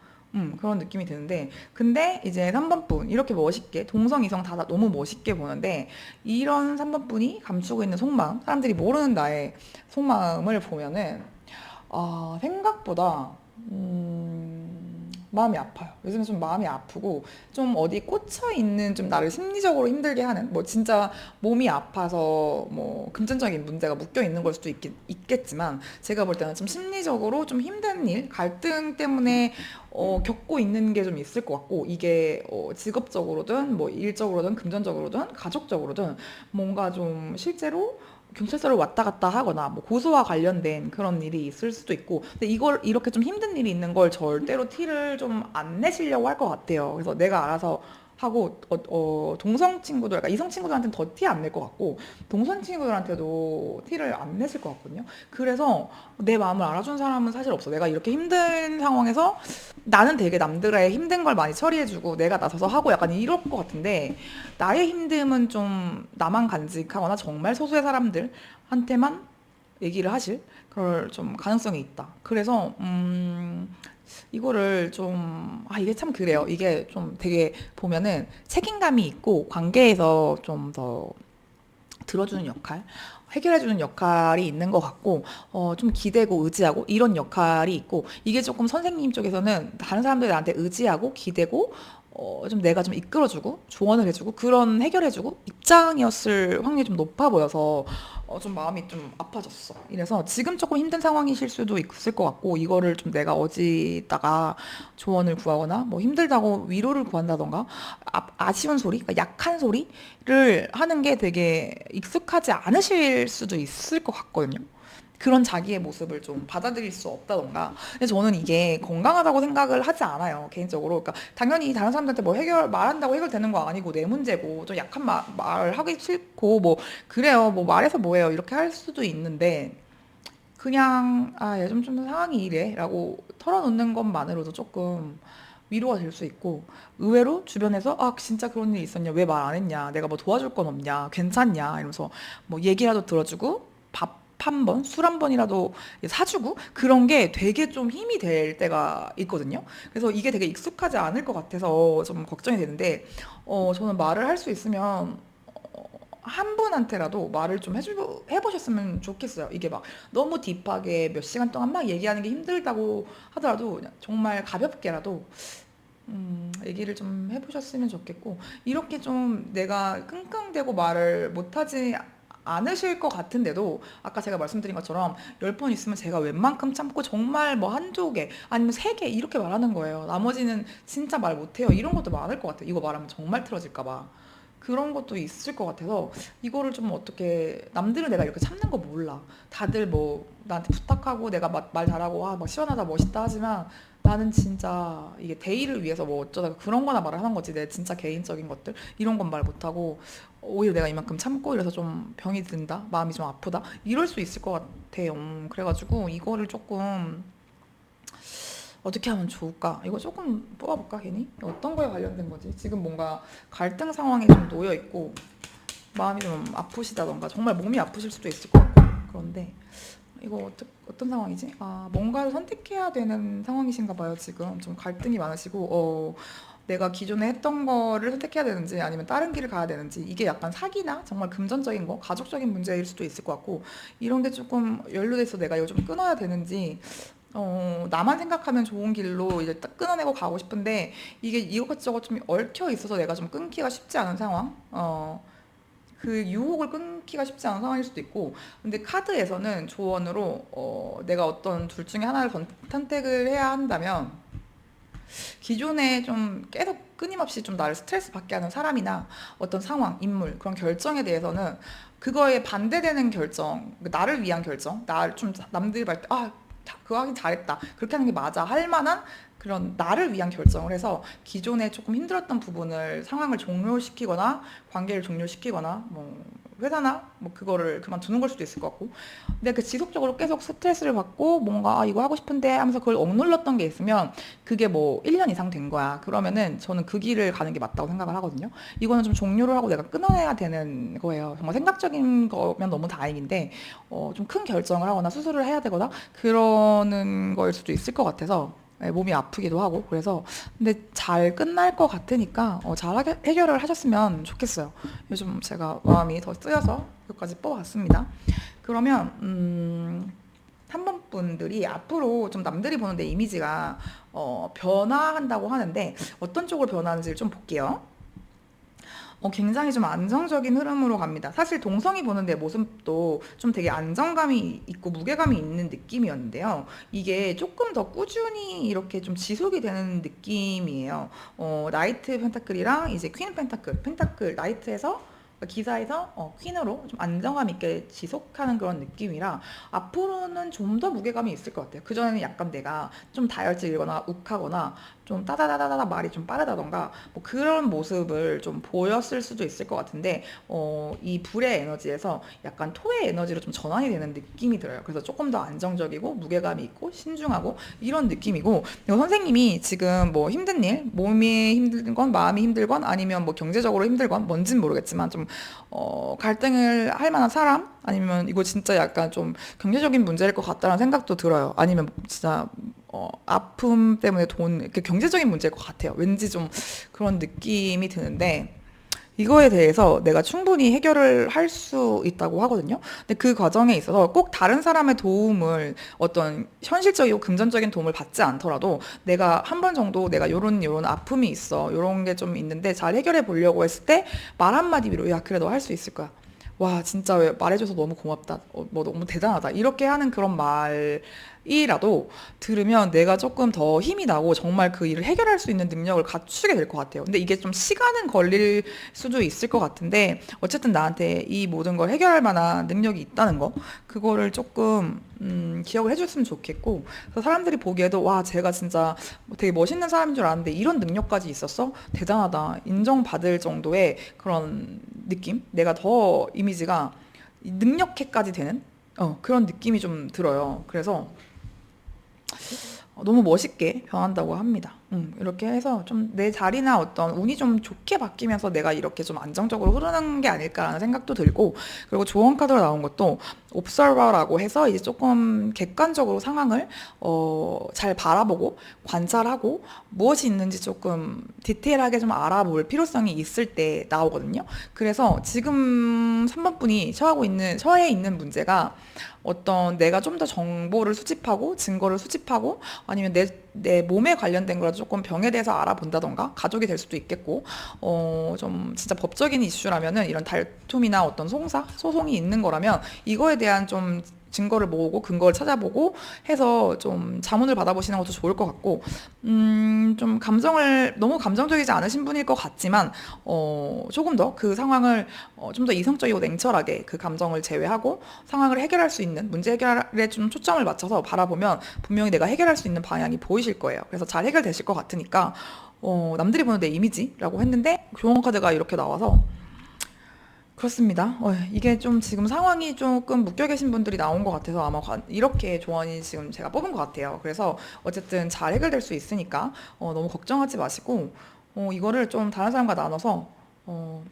S1: 그런 느낌이 드는데, 근데 이제 3번 분, 이렇게 멋있게, 동성, 이성 다 너무 멋있게 보는데, 이런 3번 분이 감추고 있는 속마음, 사람들이 모르는 나의 속마음을 보면은, 생각보다 마음이 아파요. 요즘에 좀 마음이 아프고 좀 어디 꽂혀 있는 좀 나를 심리적으로 힘들게 하는 뭐 진짜 몸이 아파서 뭐 금전적인 문제가 묶여 있는 걸 수도 있겠지만 제가 볼 때는 좀 심리적으로 좀 힘든 일, 갈등 때문에 겪고 있는 게 좀 있을 것 같고 이게 직업적으로든 뭐 일적으로든 금전적으로든 가족적으로든 뭔가 좀 실제로 경찰서를 왔다 갔다 하거나 뭐 고소와 관련된 그런 일이 있을 수도 있고 근데 이걸 이렇게 좀 힘든 일이 있는 걸 절대로 티를 좀 안 내시려고 할 것 같아요. 그래서 내가 알아서 하고 동성 친구들, 그러니까 이성 친구들한테는 더 티 안 낼 것 같고 동성 친구들한테도 티를 안 냈을 것 같거든요. 그래서 내 마음을 알아준 사람은 사실 없어. 내가 이렇게 힘든 상황에서 나는 되게 남들의 힘든 걸 많이 처리해주고 내가 나서서 하고 약간 이럴 것 같은데 나의 힘듦은 좀 나만 간직하거나 정말 소수의 사람들한테만 얘기를 하실 그럴 좀 가능성이 있다. 그래서 이거를 좀 이게 참 그래요. 이게 좀 되게 보면은 책임감이 있고 관계에서 좀 더 들어주는 역할, 해결해주는 역할이 있는 것 같고, 좀 기대고 의지하고 이런 역할이 있고, 이게 조금 선생님 쪽에서는 다른 사람들이 나한테 의지하고 기대고, 좀 내가 좀 이끌어주고 조언을 해주고 그런 해결해주고 입장이었을 확률이 좀 높아 보여서 좀 마음이 좀 아파졌어. 이래서 지금 조금 힘든 상황이실 수도 있을 것 같고, 이거를 좀 내가 어디다가 조언을 구하거나, 뭐 힘들다고 위로를 구한다던가, 아쉬운 소리, 그러니까 약한 소리를 하는 게 되게 익숙하지 않으실 수도 있을 것 같거든요. 그런 자기의 모습을 좀 받아들일 수 없다던가. 근데 저는 이게 건강하다고 생각을 하지 않아요, 개인적으로. 그러니까 당연히 다른 사람들한테 뭐 말한다고 해결되는 거 아니고 내 문제고, 좀 약한 말 하기 싫고, 뭐, 그래요, 뭐 말해서 뭐해요, 이렇게 할 수도 있는데, 그냥, 요즘 좀 상황이 이래, 라고 털어놓는 것만으로도 조금 위로가 될 수 있고, 의외로 주변에서, 진짜 그런 일 있었냐, 왜 말 안 했냐, 내가 뭐 도와줄 건 없냐, 괜찮냐, 이러면서 뭐 얘기라도 들어주고, 밥 한 번, 술 한 번이라도 사주고, 그런 게 되게 좀 힘이 될 때가 있거든요. 그래서 이게 되게 익숙하지 않을 것 같아서 좀 걱정이 되는데, 저는 말을 할 수 있으면, 한 분한테라도 말을 좀 해보셨으면 좋겠어요. 이게 막 너무 딥하게 몇 시간 동안 막 얘기하는 게 힘들다고 하더라도 그냥 정말 가볍게라도 얘기를 좀 해보셨으면 좋겠고, 이렇게 좀 내가 끙끙대고 말을 못하지 않으실 것 같은데도 아까 제가 말씀드린 것처럼 10번 있으면 제가 웬만큼 참고 정말 뭐 한두 개 아니면 세 개 이렇게 말하는 거예요. 나머지는 진짜 말 못해요. 이런 것도 많을 것 같아요. 이거 말하면 정말 틀어질까 봐. 그런 것도 있을 것 같아서 이거를 좀 어떻게, 남들은 내가 이렇게 참는 거 몰라. 다들 뭐 나한테 부탁하고 내가 말 잘하고 막 시원하다 멋있다 하지만 나는 진짜 이게 대의를 위해서 뭐 어쩌다가 그런 거나 말을 하는 거지, 내 진짜 개인적인 것들 이런 건 말 못하고 오히려 내가 이만큼 참고 이래서 좀 병이 든다, 마음이 좀 아프다, 이럴 수 있을 것 같아요. 그래가지고 이거를 조금 어떻게 하면 좋을까? 이거 조금 뽑아볼까, 괜히? 어떤 거에 관련된 거지? 지금 뭔가 갈등 상황에 좀 놓여 있고, 마음이 좀 아프시다던가, 정말 몸이 아프실 수도 있을 것 같고, 그런데, 이거 어떤 상황이지? 뭔가를 선택해야 되는 상황이신가 봐요, 지금. 좀 갈등이 많으시고, 내가 기존에 했던 거를 선택해야 되는지, 아니면 다른 길을 가야 되는지, 이게 약간 사기나, 정말 금전적인 거, 가족적인 문제일 수도 있을 것 같고, 이런 게 조금 연루돼서 내가 이거 좀 끊어야 되는지, 나만 생각하면 좋은 길로 이제 딱 끊어내고 가고 싶은데 이게 이것저것 좀 얽혀 있어서 내가 좀 끊기가 쉽지 않은 상황? 그 유혹을 끊기가 쉽지 않은 상황일 수도 있고, 근데 카드에서는 조언으로 내가 어떤 둘 중에 하나를 선택을 해야 한다면 기존에 좀 계속 끊임없이 좀 나를 스트레스 받게 하는 사람이나 어떤 상황, 인물, 그런 결정에 대해서는 그거에 반대되는 결정, 나를 위한 결정, 나를 좀 남들이 봤을 때, 그거 하긴 잘했다, 그렇게 하는 게 맞아 할 만한 그런 나를 위한 결정을 해서 기존에 조금 힘들었던 부분을, 상황을 종료시키거나 관계를 종료시키거나 뭐 회사나 뭐 그거를 그만두는 걸 수도 있을 것 같고, 근데 그 지속적으로 계속 스트레스를 받고 뭔가 이거 하고 싶은데 하면서 그걸 억눌렀던 게 있으면 그게 뭐 1년 이상 된 거야. 그러면은 저는 그 길을 가는 게 맞다고 생각을 하거든요. 이거는 좀 종료를 하고 내가 끊어내야 되는 거예요. 정말 생각적인 거면 너무 다행인데 좀 큰 결정을 하거나 수술을 해야 되거나 그러는 거일 수도 있을 것 같아서 몸이 아프기도 하고, 그래서 근데 잘 끝날 것 같으니까 잘 해결을 하셨으면 좋겠어요. 요즘 제가 마음이 더 쓰여서 여기까지 뽑아봤습니다. 그러면 3번 분들이 앞으로 좀 남들이 보는 내 이미지가 변화한다고 하는데 어떤 쪽으로 변화하는지를 좀 볼게요. 굉장히 좀 안정적인 흐름으로 갑니다. 사실 동성이 보는 내 모습도 좀 되게 안정감이 있고 무게감이 있는 느낌이었는데요. 이게 조금 더 꾸준히 이렇게 좀 지속이 되는 느낌이에요. 나이트 펜타클이랑 이제 퀸 펜타클 나이트에서 기사에서 퀸으로 좀 안정감 있게 지속하는 그런 느낌이라 앞으로는 좀 더 무게감이 있을 것 같아요. 그전에는 약간 내가 좀 다혈질이거나 욱하거나 좀 따다다다다 말이 좀 빠르다던가 뭐 그런 모습을 좀 보였을 수도 있을 것 같은데 이 불의 에너지에서 약간 토의 에너지로 좀 전환이 되는 느낌이 들어요. 그래서 조금 더 안정적이고 무게감이 있고 신중하고 이런 느낌이고, 그리고 선생님이 지금 뭐 힘든 일, 몸이 힘든 건 마음이 힘들건 아니면 뭐 경제적으로 힘들건 뭔진 모르겠지만 좀 갈등을 할 만한 사람, 아니면 이거 진짜 약간 좀 경제적인 문제일 것 같다는 생각도 들어요. 아니면 진짜 아픔 때문에 이렇게 경제적인 문제일 것 같아요. 왠지 좀 그런 느낌이 드는데 이거에 대해서 내가 충분히 해결을 할 수 있다고 하거든요. 근데 그 과정에 있어서 꼭 다른 사람의 도움을, 어떤 현실적이고 금전적인 도움을 받지 않더라도 내가 한 번 정도 내가 요런 아픔이 있어, 요런 게 좀 있는데 잘 해결해 보려고 했을 때 말 한마디 위로 야 그래 너 할 수 있을 거야, 와, 진짜 왜 말해줘서 너무 고맙다. 뭐 너무 대단하다. 이렇게 하는 그런 말이라도 들으면 내가 조금 더 힘이 나고 정말 그 일을 해결할 수 있는 능력을 갖추게 될 것 같아요. 근데 이게 좀 시간은 걸릴 수도 있을 것 같은데 어쨌든 나한테 이 모든 걸 해결할 만한 능력이 있다는 거, 그거를 조금 기억을 해줬으면 좋겠고, 그래서 사람들이 보기에도 와, 제가 진짜 뭐 되게 멋있는 사람인 줄 알았는데 이런 능력까지 있었어? 대단하다. 인정받을 정도의 그런 느낌? 내가 더 이미지가 능력캐까지 되는 그런 느낌이 좀 들어요. 그래서 너무 멋있게 변한다고 합니다. 이렇게 해서 좀 내 자리나 어떤 운이 좀 좋게 바뀌면서 내가 이렇게 좀 안정적으로 흐르는 게 아닐까라는 생각도 들고, 그리고 조언 카드로 나온 것도 옵서버라고 해서 이제 조금 객관적으로 상황을 잘 바라보고 관찰하고 무엇이 있는지 조금 디테일하게 좀 알아볼 필요성이 있을 때 나오거든요. 그래서 지금 3번 분이 처해 있는 문제가 어떤 내가 좀 더 정보를 수집하고 증거를 수집하고 아니면 내 몸에 관련된 거라도 조금 병에 대해서 알아본다던가 가족이 될 수도 있겠고 좀 진짜 법적인 이슈라면은 이런 다툼이나 어떤 소송이 있는 거라면 이거에 대한 좀 증거를 모으고 근거를 찾아보고 해서 좀 자문을 받아보시는 것도 좋을 것 같고, 좀 너무 감정적이지 않으신 분일 것 같지만, 조금 더 그 상황을, 좀 더 이성적이고 냉철하게 그 감정을 제외하고 상황을 해결할 수 있는, 문제 해결에 좀 초점을 맞춰서 바라보면 분명히 내가 해결할 수 있는 방향이 보이실 거예요. 그래서 잘 해결되실 것 같으니까, 남들이 보는 내 이미지라고 했는데, 교원 카드가 이렇게 나와서, 그렇습니다. 이게 좀 지금 상황이 조금 묶여 계신 분들이 나온 것 같아서 아마 이렇게 조언이 지금 제가 뽑은 것 같아요. 그래서 어쨌든 잘 해결될 수 있으니까 너무 걱정하지 마시고 이거를 좀 다른 사람과 나눠서 어,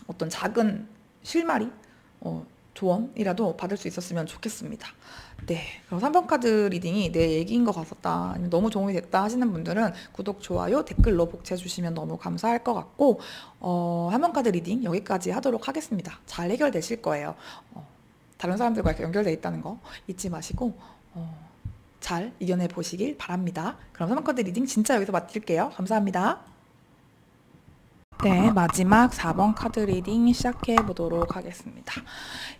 S1: 어떤 작은 실마리, 조언이라도 받을 수 있었으면 좋겠습니다. 네. 그럼 3번 카드 리딩이 내 얘기인 것 같았다, 아니면 너무 도움이 됐다 하시는 분들은 구독, 좋아요, 댓글로 복채해 주시면 너무 감사할 것 같고, 3번 카드 리딩 여기까지 하도록 하겠습니다. 잘 해결되실 거예요. 다른 사람들과 이렇게 연결돼 있다는 거 잊지 마시고, 잘 이겨내 보시길 바랍니다. 그럼 3번 카드 리딩 진짜 여기서 마칠게요. 감사합니다. 네, 마지막 4번 카드 리딩 시작해 보도록 하겠습니다.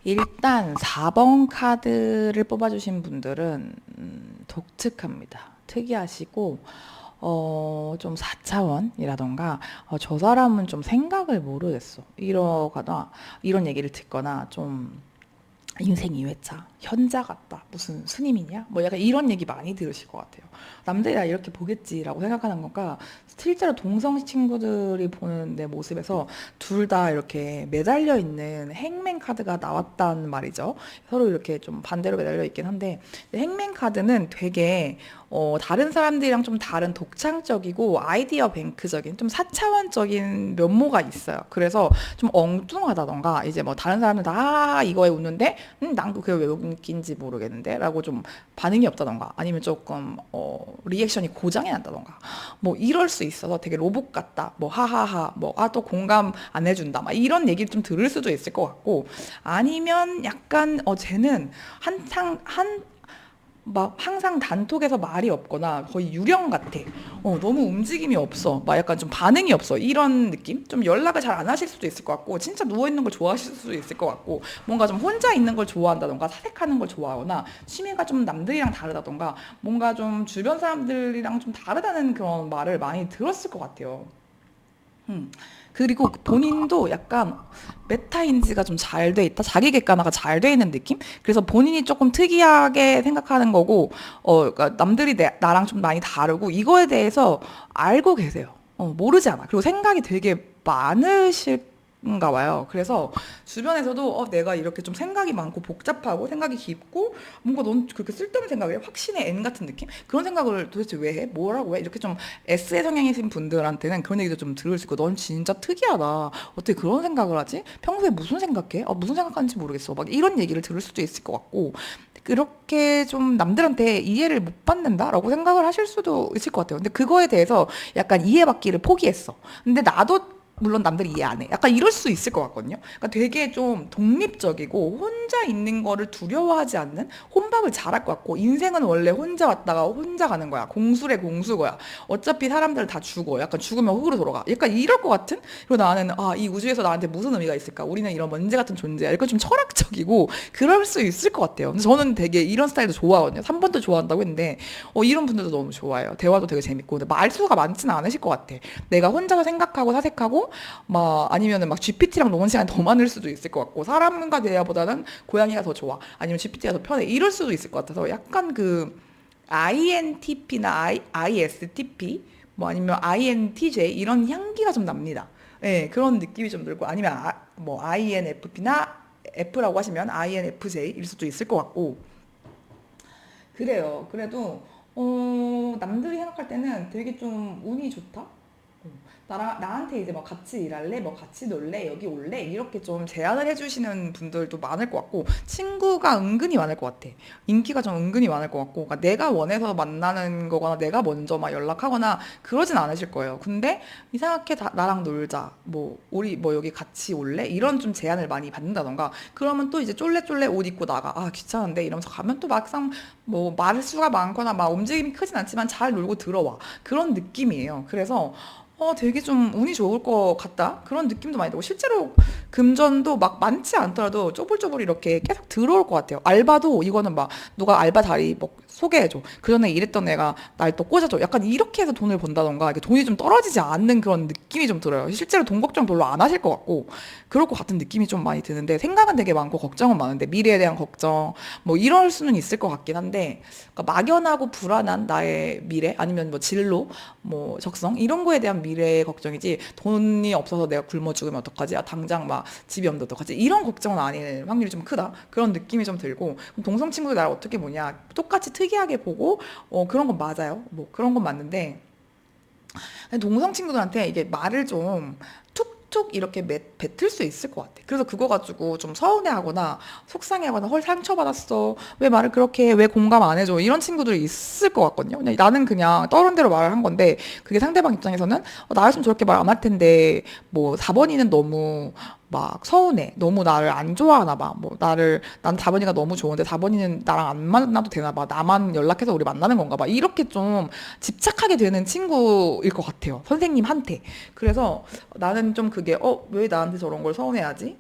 S1: 일단 4번 카드를 뽑아주신 분들은 독특합니다. 특이하시고 좀 4차원이라던가 저 사람은 좀 생각을 모르겠어, 이러거나 이런 얘기를 듣거나, 좀 인생 2회차 현자 같다, 무슨 스님이냐, 뭐 약간 이런 얘기 많이 들으실 것 같아요. 남들이 다 이렇게 보겠지라고 생각하는 건가, 실제로 동성 친구들이 보는 내 모습에서 둘 다 이렇게 매달려 있는 행맨 카드가 나왔단 말이죠. 서로 이렇게 좀 반대로 매달려 있긴 한데, 행맨 카드는 되게 다른 사람들이랑 좀 다른 독창적이고 아이디어 뱅크적인 좀 4차원적인 면모가 있어요. 그래서 좀 엉뚱하다던가, 이제 뭐 다른 사람들 다 이거에 웃는데 난 그게 왜 웃긴지 모르겠는데 라고 좀 반응이 없다던가, 아니면 조금 리액션이 고장이 난다던가, 뭐 이럴 수 있어서 되게 로봇 같다, 뭐 하하하, 뭐 또 공감 안 해준다, 막 이런 얘기를 좀 들을 수도 있을 것 같고, 아니면 약간 쟤는 한창 한 막 항상 단톡에서 말이 없거나 거의 유령 같아. 너무 움직임이 없어. 막 약간 좀 반응이 없어. 이런 느낌? 좀 연락을 잘 안 하실 수도 있을 것 같고, 진짜 누워있는 걸 좋아하실 수도 있을 것 같고, 뭔가 좀 혼자 있는 걸 좋아한다던가, 사색하는 걸 좋아하거나, 취미가 좀 남들이랑 다르다던가, 뭔가 좀 주변 사람들이랑 좀 다르다는 그런 말을 많이 들었을 것 같아요. 음. 그리고 본인도 약간 메타인지가 좀 잘 돼 있다, 자기 객관화가 잘 돼 있는 느낌? 그래서 본인이 조금 특이하게 생각하는 거고, 그러니까 남들이 나랑 좀 많이 다르고, 이거에 대해서 알고 계세요. 모르지 않아. 그리고 생각이 되게 많으실가 봐요. 그래서 주변에서도 내가 이렇게 좀 생각이 많고 복잡하고 생각이 깊고, 뭔가 넌 그렇게 쓸데없는 생각을 해? 확신의 N 같은 느낌? 그런 생각을 도대체 왜 해? 뭐라고 해? 이렇게 좀 S의 성향이신 분들한테는 그런 얘기도 좀 들을 수 있고, 넌 진짜 특이하다, 어떻게 그런 생각을 하지? 평소에 무슨 생각해? 무슨 생각하는지 모르겠어, 막 이런 얘기를 들을 수도 있을 것 같고, 그렇게 좀 남들한테 이해를 못 받는다라고 생각을 하실 수도 있을 것 같아요. 근데 그거에 대해서 약간 이해받기를 포기했어. 근데 나도 물론 남들이 이해 안 해. 약간 이럴 수 있을 것 같거든요. 그러니까 되게 좀 독립적이고 혼자 있는 거를 두려워하지 않는 혼밥을 잘할 것 같고 인생은 원래 혼자 왔다가 혼자 가는 거야. 공수래 공수거야. 어차피 사람들 다 죽어. 약간 죽으면 흙으로 돌아가. 약간 이럴 것 같은? 그리고 나는 이 우주에서 나한테 무슨 의미가 있을까? 우리는 이런 먼지 같은 존재야. 약간 좀 철학적이고 그럴 수 있을 것 같아요. 근데 저는 되게 이런 스타일도 좋아하거든요. 3번도 좋아한다고 했는데 이런 분들도 너무 좋아요. 대화도 되게 재밌고 근데 말수가 많지는 않으실 것 같아. 내가 혼자서 생각하고 사색하고 막 아니면은 막 GPT랑 노는 시간이 더 많을 수도 있을 것 같고 사람과 대화보다는 고양이가 더 좋아 아니면 GPT가 더 편해 이럴 수도 있을 것 같아서 약간 그 INTP나 ISTP 뭐 아니면 INTJ 이런 향기가 좀 납니다. 예, 그런 느낌이 좀 들고 아니면 뭐 INFP나 F라고 하시면 INFJ일 수도 있을 것 같고 그래요. 그래도 남들이 생각할 때는 되게 좀 운이 좋다. 나한테 이제 뭐 같이 일할래? 뭐 같이 놀래? 여기 올래? 이렇게 좀 제안을 해주시는 분들도 많을 것 같고, 친구가 은근히 많을 것 같아. 인기가 좀 은근히 많을 것 같고, 그러니까 내가 원해서 만나는 거거나 내가 먼저 막 연락하거나 그러진 않으실 거예요. 근데 이상하게 나랑 놀자. 뭐, 우리 뭐 여기 같이 올래? 이런 좀 제안을 많이 받는다던가, 그러면 또 이제 쫄래쫄래 옷 입고 나가. 귀찮은데? 이러면서 가면 또 막상 뭐 말수가 많거나 막 움직임이 크진 않지만 잘 놀고 들어와. 그런 느낌이에요. 그래서 되게 좀 운이 좋을 것 같다. 그런 느낌도 많이 들고, 실제로 금전도 막 많지 않더라도 쪼불쪼불 이렇게 계속 들어올 것 같아요. 알바도 이거는 막 누가 알바 자리 뭐 소개해줘. 그 전에 일했던 애가 날 또 꽂아줘. 약간 이렇게 해서 돈을 번다던가, 이게 돈이 좀 떨어지지 않는 그런 느낌이 좀 들어요. 실제로 돈 걱정 별로 안 하실 것 같고, 그럴 것 같은 느낌이 좀 많이 드는데, 생각은 되게 많고, 걱정은 많은데, 미래에 대한 걱정, 뭐 이럴 수는 있을 것 같긴 한데, 그러니까 막연하고 불안한 나의 미래, 아니면 뭐 진로, 뭐 적성 이런 거에 대한 미래의 걱정이지 돈이 없어서 내가 굶어 죽으면 어떡하지? 당장 막 집이 없는데 어떡하지? 이런 걱정은 아닐 확률이 좀 크다. 그런 느낌이 좀 들고 그럼 동성 친구들 나를 어떻게 보냐? 똑같이 특이하게 보고 그런 건 맞아요. 뭐 그런 건 맞는데 동성 친구들한테 이게 말을 좀 툭툭 이렇게 뱉을 수 있을 것 같아. 그래서 그거 가지고 좀 서운해하거나 속상해하거나 헐 상처받았어. 왜 말을 그렇게 해? 왜 공감 안 해줘? 이런 친구들이 있을 것 같거든요. 나는 그냥 떠오른 대로 말을 한 건데 그게 상대방 입장에서는 나였으면 저렇게 말 안 할 텐데 뭐 4번이는 너무 막 서운해. 너무 나를 안 좋아하나 봐. 뭐 난 4번이가 너무 좋은데 4번이는 나랑 안 만나도 되나 봐. 나만 연락해서 우리 만나는 건가 봐. 이렇게 좀 집착하게 되는 친구일 것 같아요. 선생님한테. 그래서 나는 좀 그게 왜 나한테 저런 걸 서운해하지?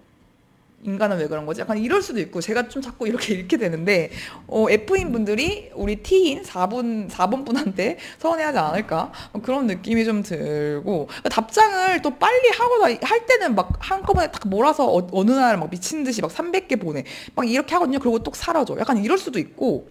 S1: 인간은 왜 그런 거지? 약간 이럴 수도 있고 제가 좀 자꾸 이렇게 읽게 되는데 F인 분들이 우리 T인 4번 분한테 서운해하지 않을까? 그런 느낌이 좀 들고 답장을 또 빨리 하거나 할 때는 막 한꺼번에 딱 몰아서 어느 날 막 미친 듯이 막 300개 보내 막 이렇게 하거든요. 그리고 또 사라져. 약간 이럴 수도 있고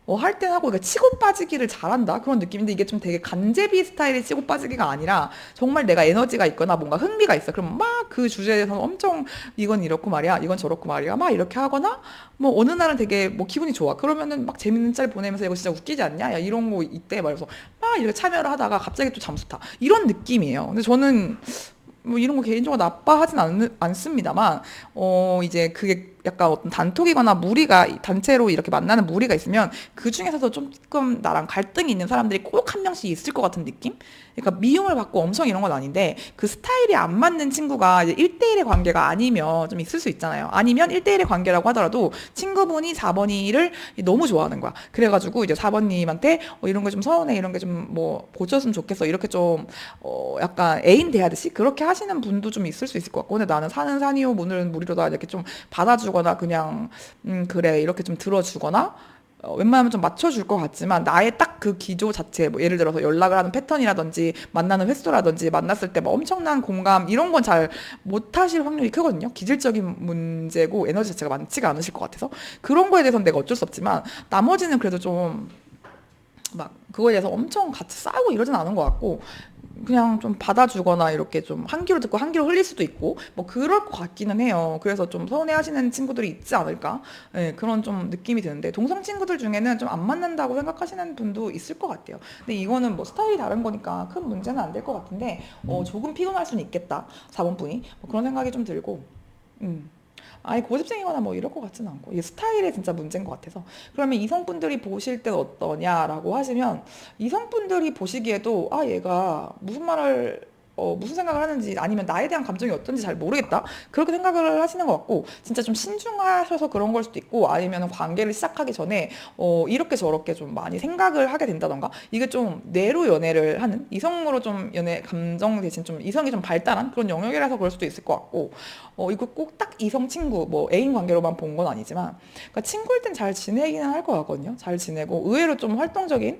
S1: 할 땐 하고, 그러니까 치고 빠지기를 잘한다. 그런 느낌인데 이게 좀 되게 간제비 스타일의 치고 빠지기가 아니라 정말 내가 에너지가 있거나 뭔가 흥미가 있어. 그럼 막 그 주제에 대해서 엄청 이건 이렇고 말이야. 이건 저렇고 말이야. 막 이렇게 하거나 뭐 어느 날은 되게 뭐 기분이 좋아. 그러면은 막 재밌는 짤 보내면서 이거 진짜 웃기지 않냐? 야, 이런 거 있대. 말해서 막 이렇게 참여를 하다가 갑자기 또 잠수 타. 이런 느낌이에요. 근데 저는 뭐 이런 거 개인적으로 나빠하진 않습니다만, 이제 그게 약간 어떤 단톡이거나 무리가, 단체로 이렇게 만나는 무리가 있으면 그 중에서도 조금 나랑 갈등이 있는 사람들이 꼭 한 명씩 있을 것 같은 느낌? 그러니까 미움을 받고 엄청 이런 건 아닌데 그 스타일이 안 맞는 친구가 이제 1대1의 관계가 아니면 좀 있을 수 있잖아요. 아니면 1대1의 관계라고 하더라도 친구분이 4번이를 너무 좋아하는 거야. 그래가지고 이제 4번님한테 이런 거 좀 서운해, 이런 게 좀 뭐 고쳤으면 좋겠어, 이렇게 좀 약간 애인 대하듯이 그렇게 하시는 분도 좀 있을 수 있을 것 같고, 근데 나는 사는 산이요 오늘은 무리로다 이렇게 좀 받아주거나 그냥 그래 이렇게 좀 들어주거나 웬만하면 좀 맞춰줄 것 같지만 나의 딱 그 기조 자체, 뭐 예를 들어서 연락을 하는 패턴이라든지 만나는 횟수라든지 만났을 때 뭐 엄청난 공감 이런 건 잘 못하실 확률이 크거든요. 기질적인 문제고 에너지 자체가 많지가 않으실 것 같아서 그런 거에 대해서는 내가 어쩔 수 없지만 나머지는 그래도 좀 막 그거에 대해서 엄청 같이 싸우고 이러진 않은 것 같고 그냥 좀 받아주거나 이렇게 좀 한 귀로 듣고 한 귀로 흘릴 수도 있고 뭐 그럴 것 같기는 해요. 그래서 좀 서운해하시는 친구들이 있지 않을까? 네, 그런 좀 느낌이 드는데 동성 친구들 중에는 좀 안 맞는다고 생각하시는 분도 있을 것 같아요. 근데 이거는 뭐 스타일이 다른 거니까 큰 문제는 안 될 것 같은데 조금 피곤할 수는 있겠다. 4번 분이 뭐 그런 생각이 좀 들고. 음. 아예 고집쟁이거나 뭐 이럴 것 같지는 않고 이게 스타일에 진짜 문제인 것 같아서 그러면 이성분들이 보실 땐 어떠냐라고 하시면 이성분들이 보시기에도 얘가 무슨 말을 무슨 생각을 하는지 아니면 나에 대한 감정이 어떤지 잘 모르겠다. 그렇게 생각을 하시는 것 같고 진짜 좀 신중하셔서 그런 걸 수도 있고 아니면 관계를 시작하기 전에 이렇게 저렇게 좀 많이 생각을 하게 된다던가 이게 좀 뇌로 연애를 하는 이성으로 좀 연애 감정 대신 좀 이성이 좀 발달한 그런 영역이라서 그럴 수도 있을 것 같고 이거 꼭 딱 이성 친구 뭐 애인 관계로만 본 건 아니지만 그러니까 친구일 땐 잘 지내기는 할 것 같거든요. 잘 지내고 의외로 좀 활동적인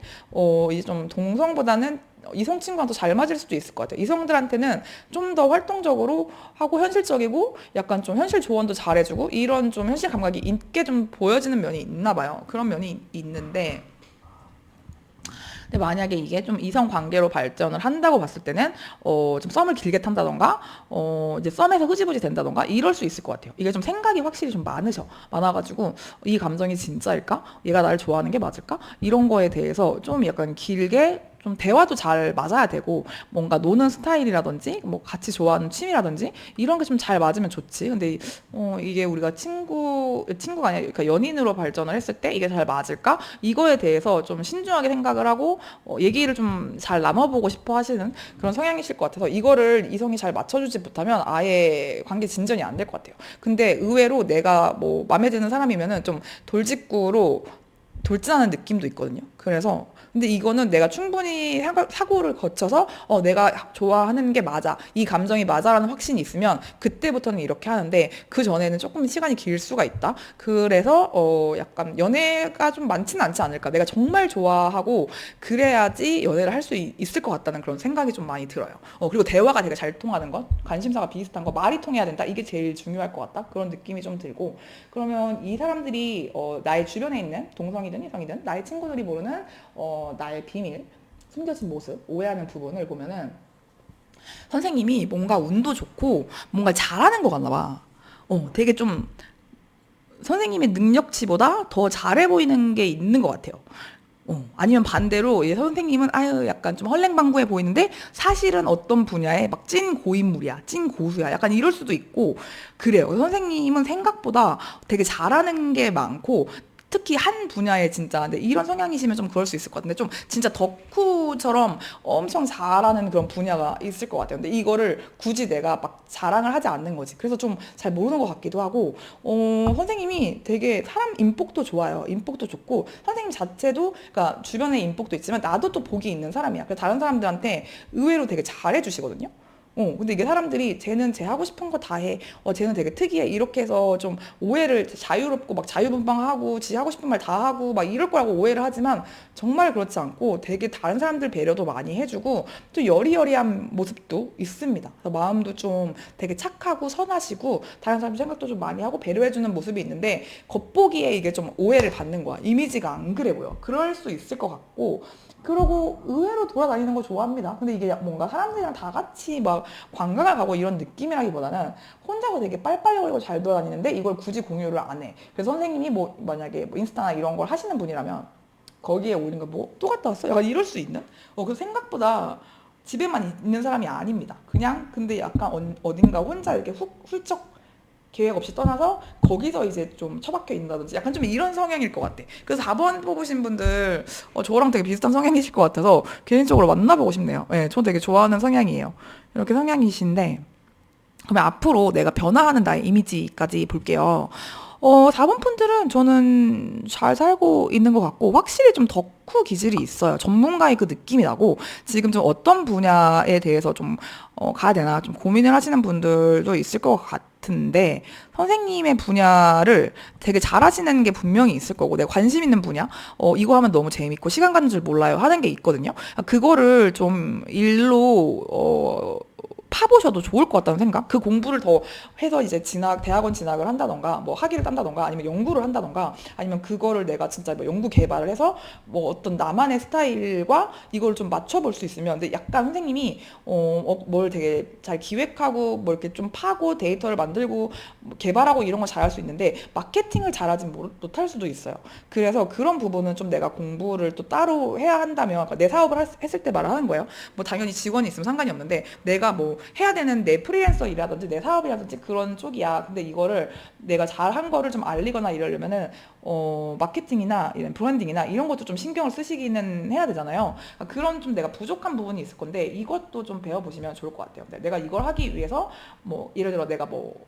S1: 이제 좀 동성보다는 이성 친구랑 더 잘 맞을 수도 있을 것 같아요. 이성들한테는 좀 더 활동적으로 하고 현실적이고 약간 좀 현실 조언도 잘해주고 이런 좀 현실 감각이 있게 좀 보여지는 면이 있나 봐요. 그런 면이 있는데 근데 만약에 이게 좀 이성 관계로 발전을 한다고 봤을 때는 좀 썸을 길게 탄다던가 이제 썸에서 흐지부지 된다던가 이럴 수 있을 것 같아요. 이게 좀 생각이 확실히 좀 많아가지고 이 감정이 진짜일까? 얘가 나를 좋아하는 게 맞을까? 이런 거에 대해서 좀 약간 길게 좀 대화도 잘 맞아야 되고 뭔가 노는 스타일이라든지 뭐 같이 좋아하는 취미라든지 이런 게 좀 잘 맞으면 좋지. 근데 이게 우리가 친구가 아니라 그러니까 연인으로 발전을 했을 때 이게 잘 맞을까? 이거에 대해서 좀 신중하게 생각을 하고 얘기를 좀 잘 나눠보고 싶어 하시는 그런 성향이실 것 같아서 이거를 이성이 잘 맞춰주지 못하면 아예 관계 진전이 안 될 것 같아요. 근데 의외로 내가 뭐 마음에 드는 사람이면은 좀 돌직구로 돌진하는 느낌도 있거든요. 그래서 근데 이거는 내가 충분히 사고를 거쳐서 내가 좋아하는 게 맞아. 이 감정이 맞아라는 확신이 있으면 그때부터는 이렇게 하는데 그 전에는 조금 시간이 길 수가 있다. 그래서 약간 연애가 좀 많지는 않지 않을까. 내가 정말 좋아하고 그래야지 연애를 할 수 있을 것 같다는 그런 생각이 좀 많이 들어요. 그리고 대화가 되게 잘 통하는 것, 관심사가 비슷한 거, 말이 통해야 된다. 이게 제일 중요할 것 같다. 그런 느낌이 좀 들고 그러면 이 사람들이 나의 주변에 있는 동성이든 이성이든 나의 친구들이 모르는 나의 비밀, 숨겨진 모습, 오해하는 부분을 보면은 선생님이 뭔가 운도 좋고 뭔가 잘하는 것 같나 봐. 되게 좀 선생님의 능력치보다 더 잘해 보이는 게 있는 것 같아요. 아니면 반대로 이 선생님은 아유 약간 좀 헐랭방구해 보이는데 사실은 어떤 분야에 막 찐 고인물이야, 찐 고수야, 약간 이럴 수도 있고 그래요. 선생님은 생각보다 되게 잘하는 게 많고 특히 한 분야에 진짜 근데 이런 성향이시면 좀 그럴 수 있을 것 같은데 좀 진짜 덕후처럼 엄청 잘하는 그런 분야가 있을 것 같아요. 근데 이거를 굳이 내가 막 자랑을 하지 않는 거지. 그래서 좀 잘 모르는 것 같기도 하고 선생님이 되게 사람 인복도 좋아요. 인복도 좋고 선생님 자체도 그러니까 주변에 인복도 있지만 나도 또 복이 있는 사람이야. 그래서 다른 사람들한테 의외로 되게 잘해주시거든요. 근데 이게 사람들이 쟤는 쟤 하고 싶은 거 다 해. 쟤는 되게 특이해. 이렇게 해서 좀 오해를 자유롭고 막 자유분방하고 지 하고 싶은 말 다 하고 막 이럴 거라고 오해를 하지만 정말 그렇지 않고 되게 다른 사람들 배려도 많이 해주고 또 여리여리한 모습도 있습니다. 그래서 마음도 좀 되게 착하고 선하시고 다른 사람 생각도 좀 많이 하고 배려해주는 모습이 있는데 겉보기에 이게 좀 오해를 받는 거야. 이미지가 안 그래 보여. 그럴 수 있을 것 같고 그러고 의외로 돌아다니는 거 좋아합니다. 근데 이게 뭔가 사람들이랑 다 같이 막 관광을 가고 이런 느낌이라기보다는 혼자서 되게 빨빨거리고 잘 돌아다니는데 이걸 굳이 공유를 안 해. 그래서 선생님이 뭐 만약에 뭐 인스타나 이런 걸 하시는 분이라면 거기에 올린 거 뭐 또 갔다 왔어? 약간 이럴 수 있는? 그 생각보다 집에만 있는 사람이 아닙니다. 그냥 근데 약간 어딘가 혼자 이렇게 훌쩍 계획 없이 떠나서 거기서 이제 좀 처박혀 있는다든지 약간 좀 이런 성향일 것 같아. 그래서 4번 뽑으신 분들 저랑 되게 비슷한 성향이실 것 같아서 개인적으로 만나보고 싶네요. 네, 저 되게 좋아하는 성향이에요. 이렇게 성향이신데 그러면 앞으로 내가 변화하는 나의 이미지까지 볼게요. 4번 분들은 저는 잘 살고 있는 것 같고, 확실히 좀 덕후 기질이 있어요. 전문가의 그 느낌이 나고, 지금 좀 어떤 분야에 대해서 좀, 가야 되나, 좀 고민을 하시는 분들도 있을 것 같은데, 선생님의 분야를 되게 잘하시는 게 분명히 있을 거고, 내가 관심 있는 분야, 이거 하면 너무 재밌고, 시간 가는 줄 몰라요. 하는 게 있거든요. 그거를 좀 일로, 파보셔도 좋을 것 같다는 생각? 그 공부를 더 해서 이제 대학원 진학을 한다던가, 뭐 학위를 딴다던가, 아니면 연구를 한다던가, 아니면 그거를 내가 진짜 뭐 연구 개발을 해서 뭐 어떤 나만의 스타일과 이걸 좀 맞춰볼 수 있으면, 근데 약간 선생님이, 뭘 되게 잘 기획하고, 뭐 이렇게 좀 파고 데이터를 만들고, 뭐 개발하고 이런 걸 잘할 수 있는데, 마케팅을 잘하진 못할 수도 있어요. 그래서 그런 부분은 좀 내가 공부를 또 따로 해야 한다면, 그러니까 내 사업을 했을 때 말을 하는 거예요. 뭐 당연히 직원이 있으면 상관이 없는데, 내가 뭐 해야 되는 내 프리랜서 일이라든지 내 사업이라든지 그런 쪽이야. 근데 이거를 내가 잘한 거를 좀 알리거나 이러려면은 마케팅이나 이런 브랜딩이나 이런 것도 좀 신경을 쓰시기는 해야 되잖아요. 그런 좀 내가 부족한 부분이 있을 건데 이것도 좀 배워보시면 좋을 것 같아요. 내가 이걸 하기 위해서 뭐 예를 들어 내가 뭐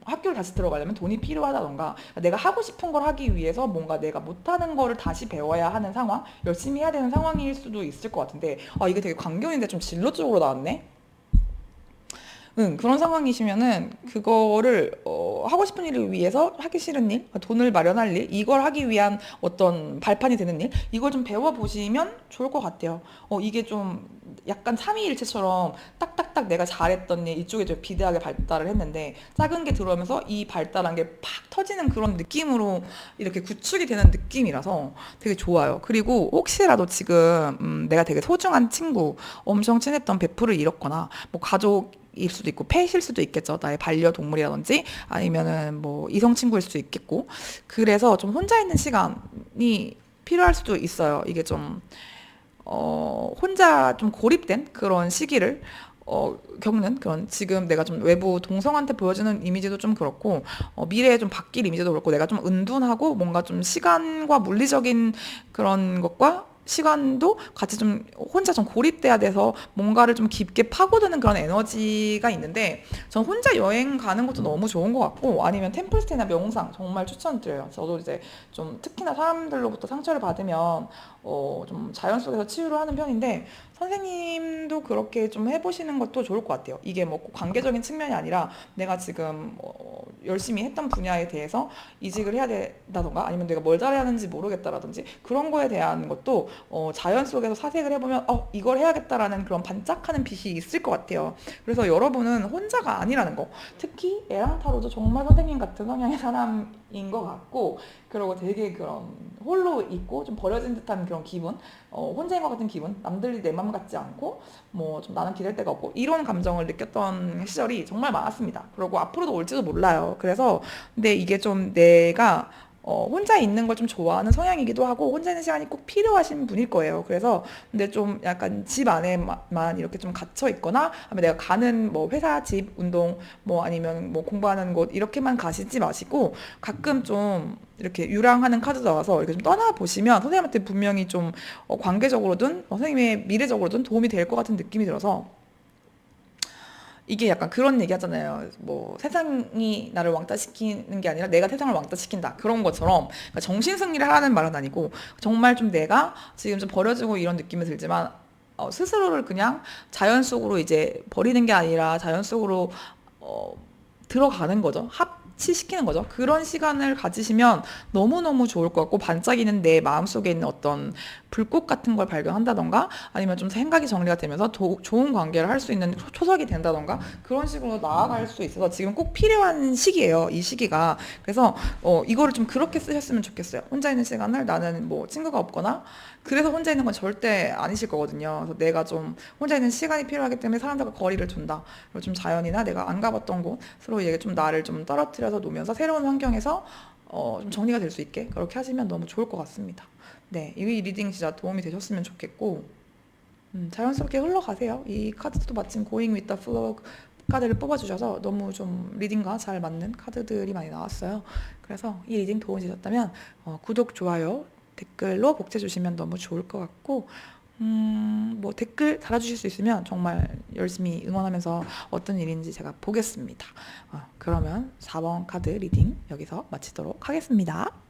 S1: 학교를 다시 들어가려면 돈이 필요하다던가 내가 하고 싶은 걸 하기 위해서 뭔가 내가 못하는 거를 다시 배워야 하는 상황, 열심히 해야 되는 상황일 수도 있을 것 같은데 이게 되게 광경인데 좀 진로 쪽으로 나왔네. 응, 그런 상황이시면은 그거를 하고 싶은 일을 위해서 하기 싫은 일, 돈을 마련할 일, 이걸 하기 위한 어떤 발판이 되는 일, 이걸 좀 배워보시면 좋을 것 같아요. 이게 좀 약간 삼위일체처럼 딱딱딱 내가 잘했던 일, 이쪽에 좀 비대하게 발달을 했는데 작은 게 들어오면서 이 발달한 게 팍 터지는 그런 느낌으로 이렇게 구축이 되는 느낌이라서 되게 좋아요. 그리고 혹시라도 지금 내가 되게 소중한 친구, 엄청 친했던 베프를 잃었거나 뭐 가족 일 수도 있고 펫일 수도 있겠죠. 나의 반려동물이라든지 아니면은 뭐 이성 친구일 수도 있겠고. 그래서 좀 혼자 있는 시간이 필요할 수도 있어요. 이게 좀 혼자 좀 고립된 그런 시기를 겪는 그런 지금 내가 좀 외부 동성한테 보여주는 이미지도 좀 그렇고 미래에 좀 바뀔 이미지도 그렇고 내가 좀 은둔하고 뭔가 좀 시간과 물리적인 그런 것과 시간도 같이 좀 혼자 좀 고립돼야 돼서 뭔가를 좀 깊게 파고드는 그런 에너지가 있는데 전 혼자 여행 가는 것도 너무 좋은 것 같고 아니면 템플스테이나 명상 정말 추천드려요. 저도 이제 좀 특히나 사람들로부터 상처를 받으면 좀 자연 속에서 치유를 하는 편인데 선생님도 그렇게 좀 해보시는 것도 좋을 것 같아요. 이게 뭐꼭 관계적인 측면이 아니라 내가 지금 열심히 했던 분야에 대해서 이직을 해야 된다던가 아니면 내가 뭘 잘해야 하는지 모르겠다라든지 그런 거에 대한 것도 자연 속에서 사색을 해보면 이걸 해야겠다라는 그런 반짝하는 빛이 있을 것 같아요. 그래서 여러분은 혼자가 아니라는 거. 특히 에랑타로도 정말 선생님 같은 성향의 사람인 것 같고 그리고 되게 그런 홀로 있고 좀 버려진 듯한 그런 기분, 혼자인 것 같은 기분, 남들이 내 맘 같지 않고 뭐 좀 나는 기댈 데가 없고 이런 감정을 느꼈던 시절이 정말 많았습니다. 그리고 앞으로도 올지도 몰라요. 그래서 근데 이게 좀 내가 혼자 있는 걸 좀 좋아하는 성향이기도 하고 혼자 있는 시간이 꼭 필요하신 분일 거예요. 그래서 근데 좀 약간 집 안에만 이렇게 좀 갇혀 있거나 아니면 내가 가는 뭐 회사, 집, 운동 뭐 아니면 뭐 공부하는 곳 이렇게만 가시지 마시고 가끔 좀 이렇게 유랑하는 카드 나와서 이렇게 좀 떠나보시면 선생님한테 분명히 좀 관계적으로든 선생님의 미래적으로든 도움이 될 것 같은 느낌이 들어서 이게 약간 그런 얘기 하잖아요. 뭐 세상이 나를 왕따시키는 게 아니라 내가 세상을 왕따시킨다. 그런 것처럼 그러니까 정신 승리를 하라는 말은 아니고 정말 좀 내가 지금 좀 버려지고 이런 느낌이 들지만 스스로를 그냥 자연 속으로 이제 버리는 게 아니라 자연 속으로 어, 들어가는 거죠. 합치시키는 거죠. 그런 시간을 가지시면 너무너무 좋을 것 같고 반짝이는 내 마음속에 있는 어떤 불꽃 같은 걸 발견한다던가 아니면 좀 생각이 정리가 되면서 좋은 관계를 할 수 있는 초석이 된다던가 그런 식으로 나아갈 수 있어서 지금 꼭 필요한 시기예요. 이 시기가. 그래서 이거를 좀 그렇게 쓰셨으면 좋겠어요. 혼자 있는 시간을 나는 뭐 친구가 없거나 그래서 혼자 있는 건 절대 아니실 거거든요. 그래서 내가 좀 혼자 있는 시간이 필요하기 때문에 사람들과 거리를 둔다. 그리고 좀 자연이나 내가 안 가봤던 곳으로 이게 좀 나를 좀 떨어뜨려서 놓으면서 새로운 환경에서 좀 정리가 될 수 있게 그렇게 하시면 너무 좋을 것 같습니다. 네, 이 리딩 진짜 도움이 되셨으면 좋겠고 자연스럽게 흘러가세요. 이 카드도 마침 Going with the Flow 카드를 뽑아주셔서 너무 좀 리딩과 잘 맞는 카드들이 많이 나왔어요. 그래서 이 리딩 도움이 되셨다면 구독, 좋아요, 댓글로 복제해주시면 너무 좋을 것 같고 뭐 댓글 달아주실 수 있으면 정말 열심히 응원하면서 어떤 일인지 제가 보겠습니다. 그러면 4번 카드 리딩 여기서 마치도록 하겠습니다.